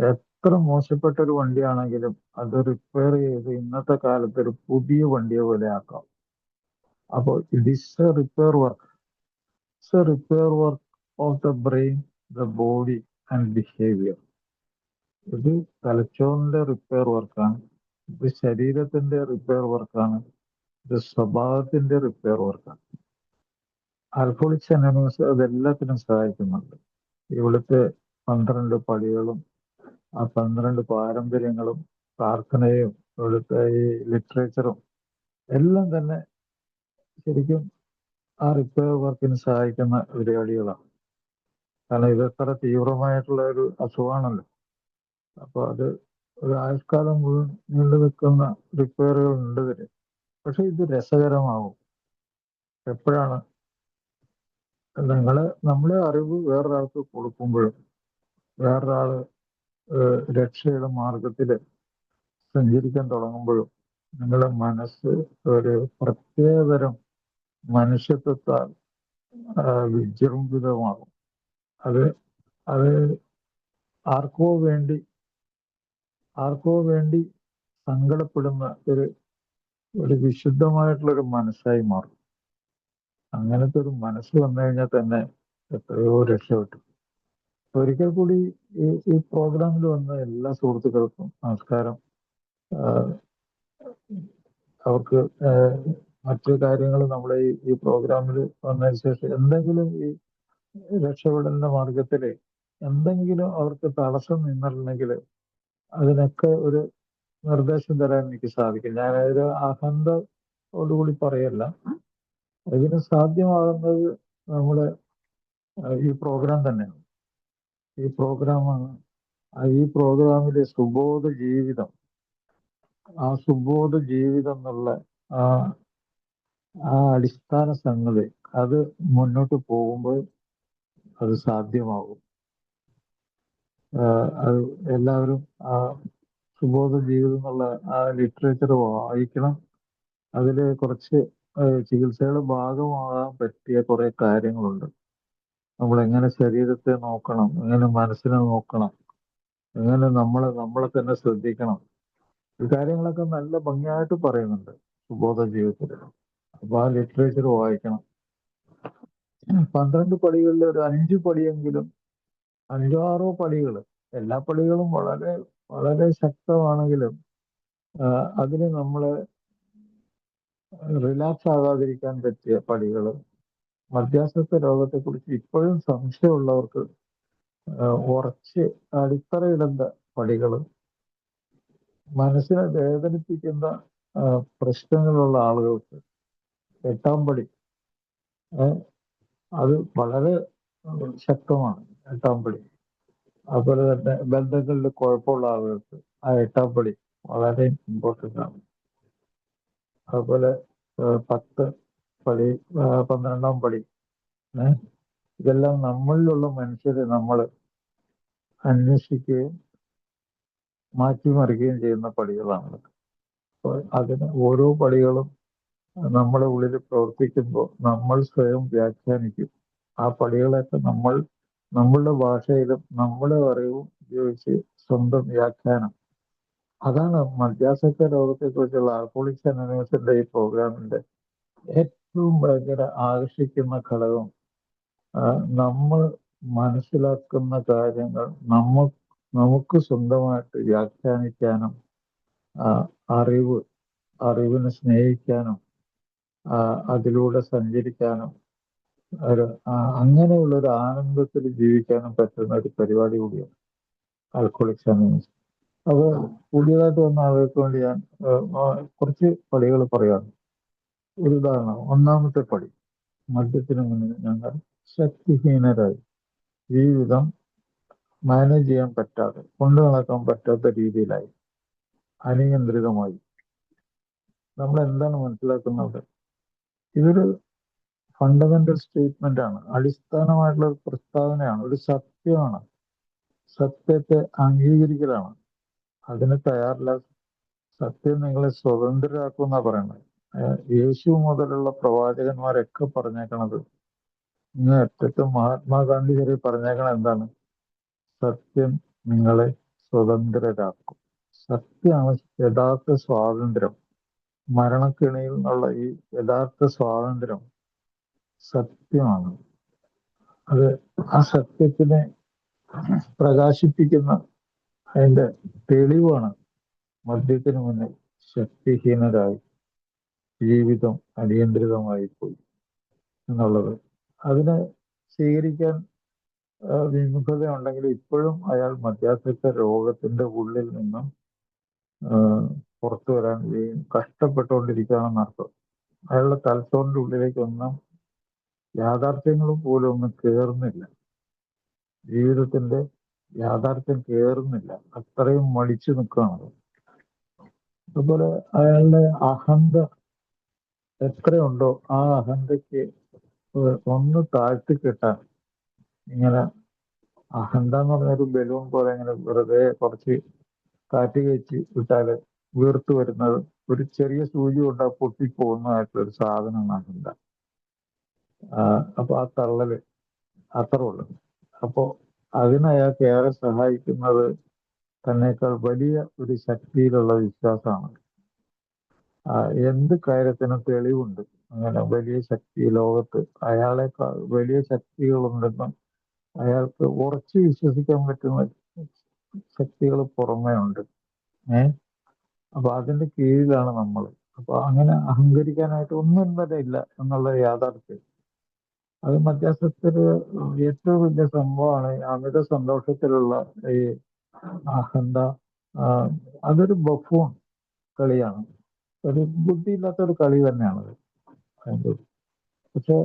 എത്ര മോശപ്പെട്ട ഒരു വണ്ടിയാണെങ്കിലും അത് റിപ്പയർ ചെയ്ത് ഇന്നത്തെ കാലത്ത് ഒരു പുതിയ വണ്ടിയെ പോലെ ആക്കാം. അപ്പോൾ it is A repair work. It's A repair work of the brain, the body and behaviour. ഇത് തലച്ചോറിന്റെ റിപ്പയർ വർക്കാണ്, ഇത് ശരീരത്തിന്റെ റിപ്പയർ വർക്കാണ്, ഇത് സ്വഭാവത്തിന്റെ റിപ്പയർ വർക്കാണ്. ആൽക്കഹോളിക്സ് അനോണിമസ് അതെല്ലാത്തിനും സഹായിക്കുന്നുണ്ട്. ഇവിടുത്തെ 12 പടികളും ആ 12 പാരമ്പര്യങ്ങളും പ്രാർത്ഥനയും ഇവിടുത്തെ ഈ ലിറ്ററേച്ചറും എല്ലാം തന്നെ ശരിക്കും ആ റിപ്പയർ വർക്കിന് സഹായിക്കുന്ന പരിപാടികളാണ്. കാരണം ഇത് എത്ര തീവ്രമായിട്ടുള്ള ഒരു അസുഖമാണല്ലോ. അപ്പോൾ അത് ഒരു ആയുഷ്കാലം മുഴുവൻ നീണ്ടു നിൽക്കുന്ന റിപ്പയറുകൾ ഉണ്ട് ഇതിന്. പക്ഷെ ഇത് രസകരമാവും എപ്പോഴാണ് നമ്മളെ അറിവ് വേറൊരാൾക്ക് കൊടുക്കുമ്പോഴും, വേറൊരാള് രക്ഷയുടെ മാർഗത്തിൽ സഞ്ചരിക്കാൻ തുടങ്ങുമ്പോഴും നിങ്ങളുടെ മനസ്സ് ഒരു പ്രത്യേകതരം മനുഷ്യത്വത്താൽ വിജൃംഭിതമാകും. അത് അത് ആർക്കോ വേണ്ടി സങ്കടപ്പെടുന്ന ഒരു വിശുദ്ധമായിട്ടുള്ളൊരു മനസ്സായി മാറും. അങ്ങനത്തെ ഒരു മനസ്സ് വന്നു കഴിഞ്ഞാൽ തന്നെ എത്രയോ രക്ഷപ്പെട്ടു. ഒരിക്കൽ കൂടി ഈ പ്രോഗ്രാമിൽ വന്ന എല്ലാ സുഹൃത്തുക്കൾക്കും നമസ്കാരം. അവർക്ക് മറ്റു കാര്യങ്ങൾ നമ്മളെ ഈ പ്രോഗ്രാമിൽ വന്നതിന് ശേഷം എന്തെങ്കിലും ഈ രക്ഷപ്പെടലിന്റെ മാർഗത്തിൽ എന്തെങ്കിലും അവർക്ക് തടസ്സം നിന്നിട്ടുണ്ടെങ്കിൽ അതിനൊക്കെ ഒരു നിർദ്ദേശം തരാൻ എനിക്ക് സാധിക്കും. ഞാനൊരു അഹന്തയോടുകൂടി പറയല്ല. ഇതിന് സാധ്യമാകുന്നത് നമ്മുടെ ഈ പ്രോഗ്രാം തന്നെയാണ്. ഈ പ്രോഗ്രാമാണ്. ഈ പ്രോഗ്രാമിലെ സുബോധ ജീവിതം, ആ സുബോധ ജീവിതം എന്നുള്ള ആ അടിസ്ഥാന സംഗതി അത് മുന്നോട്ട് പോകുമ്പോൾ അത് സാധ്യമാകും. അത് എല്ലാവരും ആ സുബോധ ജീവിതം എന്നുള്ള ആ ലിറ്ററേച്ചർ വായിക്കണം. അതിൽ കുറച്ച് ചികിത്സയുടെ ഭാഗമാകാൻ പറ്റിയ കുറെ കാര്യങ്ങളുണ്ട്. നമ്മൾ എങ്ങനെ ശരീരത്തെ നോക്കണം, എങ്ങനെ മനസ്സിനെ നോക്കണം, എങ്ങനെ നമ്മളെ തന്നെ ശ്രദ്ധിക്കണം, ഈ കാര്യങ്ങളൊക്കെ നല്ല ഭംഗിയായിട്ട് പറയുന്നുണ്ട് സുബോധ ജീവിതത്തിൽ. അപ്പൊ ആ ലിറ്ററേച്ചർ വായിക്കണം. 12 പടികളിൽ ഒരു 5 പടിയെങ്കിലും, 5-6 പടികൾ, എല്ലാ പടികളും വളരെ വളരെ ശക്തമാണെങ്കിലും അതിന് നമ്മളെ റിലാക്സ് ആകാതിരിക്കാൻ പറ്റിയ പടികൾ, മധ്യാസക്ത രോഗത്തെക്കുറിച്ച് ഇപ്പോഴും സംശയമുള്ളവർക്ക് ഉറച്ച് അടിത്തറയിടേണ്ട പടികൾ, മനസ്സിനെ വേദനിപ്പിക്കുന്ന പ്രശ്നങ്ങളുള്ള ആളുകൾക്ക് 8-ാം പടി, അത് വളരെ ശക്തമാണ് 8-ാം പടി. അതുപോലെ തന്നെ ബന്ധങ്ങളിൽ കുഴപ്പമുള്ള ആളുകൾക്ക് ആ 8-ാം പടി വളരെ ഇമ്പോർട്ടൻ്റ് ആണ്. അതുപോലെ 10 പടി, 12-ാം പടി, ഇതെല്ലാം നമ്മളിലുള്ള മനുഷ്യരെ നമ്മൾ അന്വേഷിക്കുകയും മാറ്റിമറിക്കുകയും ചെയ്യുന്ന പടികളാണ്. അപ്പോൾ അതിന് ഓരോ പടികളും നമ്മുടെ ഉള്ളിൽ പ്രവർത്തിക്കുമ്പോൾ നമ്മൾ സ്വയം വ്യാഖ്യാനിക്കും. ആ പടികളൊക്കെ നമ്മളുടെ ഭാഷയിലും നമ്മുടെ അറിവും ഉപയോഗിച്ച് സ്വന്തം വ്യാഖ്യാനം. അതാണ് മധ്യാസക്ത രോഗത്തെക്കുറിച്ചുള്ള ആൽക്കഹോളിക്സ് അനോണിമസിന്റെ ഈ പ്രോഗ്രാമിന്റെ ഏറ്റവും ഭയങ്കര ആകർഷിക്കുന്ന ഘടകം. നമ്മൾ മനസ്സിലാക്കുന്ന കാര്യങ്ങൾ നമുക്ക് സ്വന്തമായിട്ട് വ്യാഖ്യാനിക്കാനും അറിവിനെ സ്നേഹിക്കാനും അതിലൂടെ സഞ്ചരിക്കാനും അങ്ങനെയുള്ളൊരു ആനന്ദത്തിൽ ജീവിക്കാനും പറ്റുന്ന ഒരു പരിപാടി കൂടിയാണ് ആൽക്കഹോളിക്സ് അനോണിമസ്. അപ്പോൾ പുതിയതായിട്ട് വന്ന ആളുകൾക്ക് വേണ്ടി ഞാൻ കുറച്ച് പടികൾ പറയാം. ഒരു ഉദാഹരണം, 1-ാമത്തെ പടി, മദ്യത്തിന് മുന്നിൽ ഞങ്ങൾ ശക്തിഹീനരായി, ജീവിതം മാനേജ് ചെയ്യാൻ പറ്റാതെ, കൊണ്ടു നടക്കാൻ പറ്റാത്ത രീതിയിലായി, അനിയന്ത്രിതമായി. നമ്മൾ എന്താണ് മനസ്സിലാക്കുന്നത്? ഇതൊരു ഫണ്ടമെന്റൽ സ്റ്റേറ്റ്മെന്റ് ആണ്, അടിസ്ഥാനമായിട്ടുള്ള ഒരു പ്രസ്താവനയാണ്, ഒരു സത്യമാണ്. സത്യത്തെ അംഗീകരിക്കലാണ്. അതിന് തയ്യാറില്ല. സത്യം നിങ്ങളെ സ്വതന്ത്രരാക്കും എന്നാ പറയുന്നത്. യേശു മുതലുള്ള പ്രവാചകന്മാരൊക്കെ പറഞ്ഞേക്കണത്, ഇന്ന് ഏറ്റവും മഹാത്മാഗാന്ധി വരെ പറഞ്ഞേക്കണ എന്താണ്? സത്യം നിങ്ങളെ സ്വതന്ത്രരാക്കും. സത്യമാണ് യഥാർത്ഥ സ്വാതന്ത്ര്യം. മരണക്കിണിയിൽ നിന്നുള്ള ഈ യഥാർത്ഥ സ്വാതന്ത്ര്യം സത്യമാണ്. അത് ആ സത്യത്തിനെ പ്രകാശിപ്പിക്കുന്ന അതിന്റെ തെളിവാണ് മദ്യത്തിന് മുന്നിൽ ശക്തിഹീനരായി ജീവിതം അനിയന്ത്രിതമായി പോയി എന്നുള്ളത്. അതിനെ സ്വീകരിക്കാൻ വിമുഖതയുണ്ടെങ്കിൽ ഇപ്പോഴും അയാൾ മദ്യാസക്ത രോഗത്തിന്റെ ഉള്ളിൽ നിന്നും പുറത്തു വരാൻ കഷ്ടപ്പെട്ടുകൊണ്ടിരിക്കുകയാണെന്ന് അർത്ഥം. അയാളുടെ തലച്ചോറിന്റെ ഉള്ളിലേക്കൊന്നും യാഥാർത്ഥ്യങ്ങളും പോലും ഒന്നും കയറുന്നില്ല. ജീവിതത്തിന്റെ യാഥാർത്ഥ്യം കയറുന്നില്ല. അത്രയും മടിച്ചു നിൽക്കുകയാണ്. അതുപോലെ അയാളുടെ അഹന്ത എത്രയുണ്ടോ ആ അഹന്തയ്ക്ക് ഒന്ന് താഴ്ത്തി കിട്ടാൻ ഇങ്ങനെ അഹന്ത എന്ന് പറഞ്ഞൊരു ബലൂൺ പോലെ ഇങ്ങനെ വെറുതെ കുറച്ച് കാറ്റ് കയറ്റി വിട്ടാല് വീർത്തു വരുന്നത്, ഒരു ചെറിയ സൂചി കൊണ്ട് പൊട്ടിപ്പോകുന്നതായിട്ടുള്ള ഒരു സാധനമാണ് അഹന്ത. അപ്പൊ ആ തള്ളല് അത്ര ഉള്ളു. അപ്പോ അതിനയാൾക്ക് ഏറെ സഹായിക്കുന്നത് തന്നേക്കാൾ വലിയ ഒരു ശക്തിയിലുള്ള വിശ്വാസമാണ്. എന്ത് കാര്യത്തിനും തെളിവുണ്ട്. അങ്ങനെ വലിയ ശക്തി ലോകത്ത് അയാളെക്കാൾ വലിയ ശക്തികളുണ്ടെന്നും അയാൾക്ക് ഉറച്ചു വിശ്വസിക്കാൻ പറ്റുന്ന ശക്തികൾ പുറമേ ഉണ്ട്. അപ്പൊ അതിന്റെ കീഴിലാണ് നമ്മൾ. അപ്പൊ അങ്ങനെ അഹങ്കരിക്കാനായിട്ട് ഒന്നും തന്നെ ഇല്ല എന്നുള്ള യാഥാർത്ഥ്യം. അത് മധ്യാസത്തില് ഏറ്റവും വലിയ സംഭവമാണ്. അമിത സന്തോഷത്തിലുള്ള ഈ അഹന്ത. അതൊരു ബഫൂൺ കളിയാണ്, ഒരു ബുദ്ധിയില്ലാത്ത ഒരു കളി തന്നെയാണത്. പക്ഷെ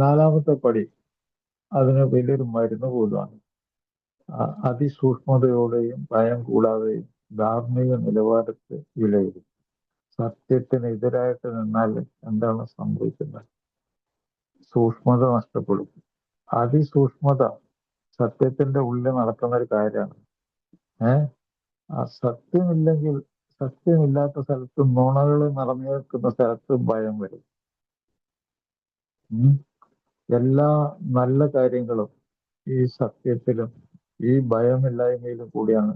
നാലാമത്തെ പടി അതിന് വലിയൊരു മരുന്ന് പോലുമാണ്. അതിസൂക്ഷ്മതയോടെയും ഭയം കൂടാതെയും ധാർമ്മിക നിലവാരത്തെ വിലയിരുത്തും. സത്യത്തിനെതിരായിട്ട് നിന്നാൽ എന്താണ് സംഭവിക്കുന്നത്? സൂക്ഷ്മത നഷ്ടപ്പെടും. അതിസൂക്ഷ്മത സത്യത്തിന്റെ ഉള്ളിൽ നടക്കുന്ന ഒരു കാര്യമാണ്. ആ സത്യമില്ലെങ്കിൽ, സത്യമില്ലാത്ത സ്ഥലത്ത് നുണകൾ നിറഞ്ഞു നിൽക്കുന്ന സ്ഥലത്ത് ഭയം വരും. എല്ലാ നല്ല കാര്യങ്ങളും ഈ സത്യത്തിലും ഈ ഭയമില്ലായ്മയിലും കൂടിയാണ്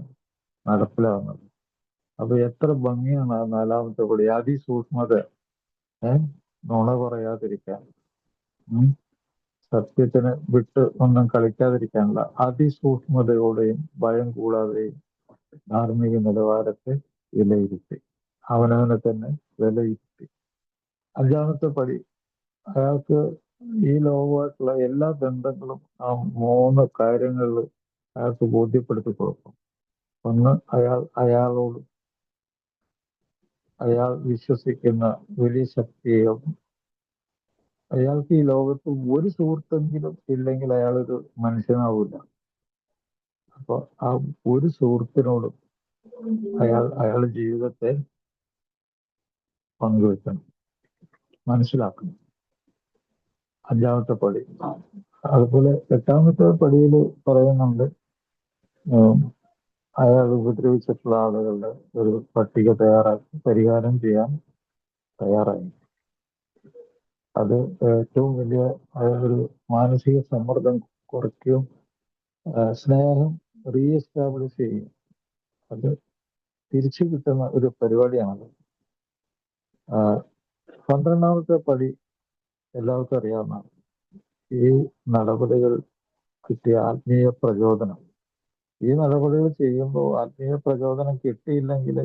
നടപ്പിലാവുന്നത്. അപ്പൊ എത്ര ഭംഗിയാണ് ആ നാലാമത്തെ പടി, അതിസൂക്ഷ്മത. നുണ പറയാതിരിക്കാൻ, സത്യത്തിന് വിട്ട് ഒന്നും കളിക്കാതിരിക്കാനുള്ള അതിസൂക്ഷ്മതയോടെയും ഭയം കൂടാതെയും ധാർമ്മിക നിലവാരത്തെ വിലയിരുത്തി, അവനവനെ തന്നെ വിലയിരുത്തി. അഞ്ചാമത്തെ പടി, അയാൾക്ക് ഈ ലോകമായിട്ടുള്ള എല്ലാ ബന്ധങ്ങളും ആ 3 കാര്യങ്ങളിൽ അയാൾക്ക് ബോധ്യപ്പെടുത്തി കൊടുക്കും. ഒന്ന്, അയാൾ വിശ്വസിക്കുന്ന വലിയ ശക്തിയും, അയാൾക്ക് ഈ ലോകത്ത് ഒരു സുഹൃത്തെങ്കിലും ഇല്ലെങ്കിൽ അയാളൊരു മനുഷ്യനാവില്ല. അപ്പൊ ആ ഒരു സുഹൃത്തിനോടും അയാളുടെ ജീവിതത്തെ പങ്കുവെക്കണം, മനസ്സിലാക്കണം. അഞ്ചാമത്തെ പടി. അതുപോലെ 8ാമത്തെ പടിയിൽ പറയുന്നുണ്ട്, അയാൾ ഉപദ്രവിച്ചിട്ടുള്ള ആളുകളുടെ ഒരു പട്ടിക തയ്യാറാക്കി പരിഹാരം ചെയ്യാൻ തയ്യാറായി. അത് ഏറ്റവും വലിയ ഒരു മാനസിക സമ്മർദ്ദം കുറയ്ക്കും, സ്നേഹം റീഎസ്റ്റാബ്ലിഷ് ചെയ്യും. അത് തിരിച്ചു കിട്ടുന്ന ഒരു പരിപാടിയാണത്. 12ാമത്തെ പടി എല്ലാവർക്കും അറിയാവുന്നതാണ്. ഈ നടപടികൾ കിട്ടിയ ആത്മീയ പ്രചോദനം. ഈ നടപടികൾ ചെയ്യുമ്പോൾ ആത്മീയ പ്രചോദനം കിട്ടിയില്ലെങ്കിൽ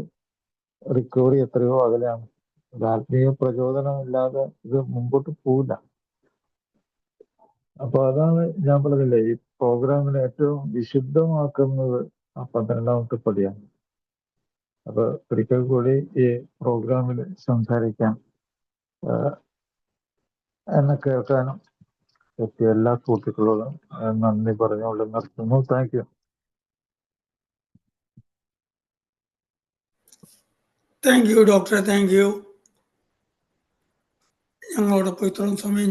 റിക്കവറി എത്രയോ അകലെയാണ്. ഒരു ആത്മീയ പ്രചോദനം ഇല്ലാതെ ഇത് മുമ്പോട്ട് പോവില്ല. അപ്പൊ അതാണ് ഞാൻ പറഞ്ഞില്ലേ, ഈ പ്രോഗ്രാമിനെ ഏറ്റവും വിശുദ്ധമാക്കുന്നത് ആ 12ാമത്തെ പടിയാണ്. അപ്പൊ ഒരിക്കൽ കൂടി ഈ പ്രോഗ്രാമിൽ സംസാരിക്കാൻ, എന്നെ കേൾക്കാനും എത്തിയ എല്ലാ സുഹൃത്തുക്കളോടും നന്ദി പറഞ്ഞുകൊണ്ട് നിർത്തുന്നു. Thank you. താങ്ക് യു ഡോക്ടറെ, താങ്ക് യു. ഞങ്ങളോടൊപ്പം ഇത്രയും സമയം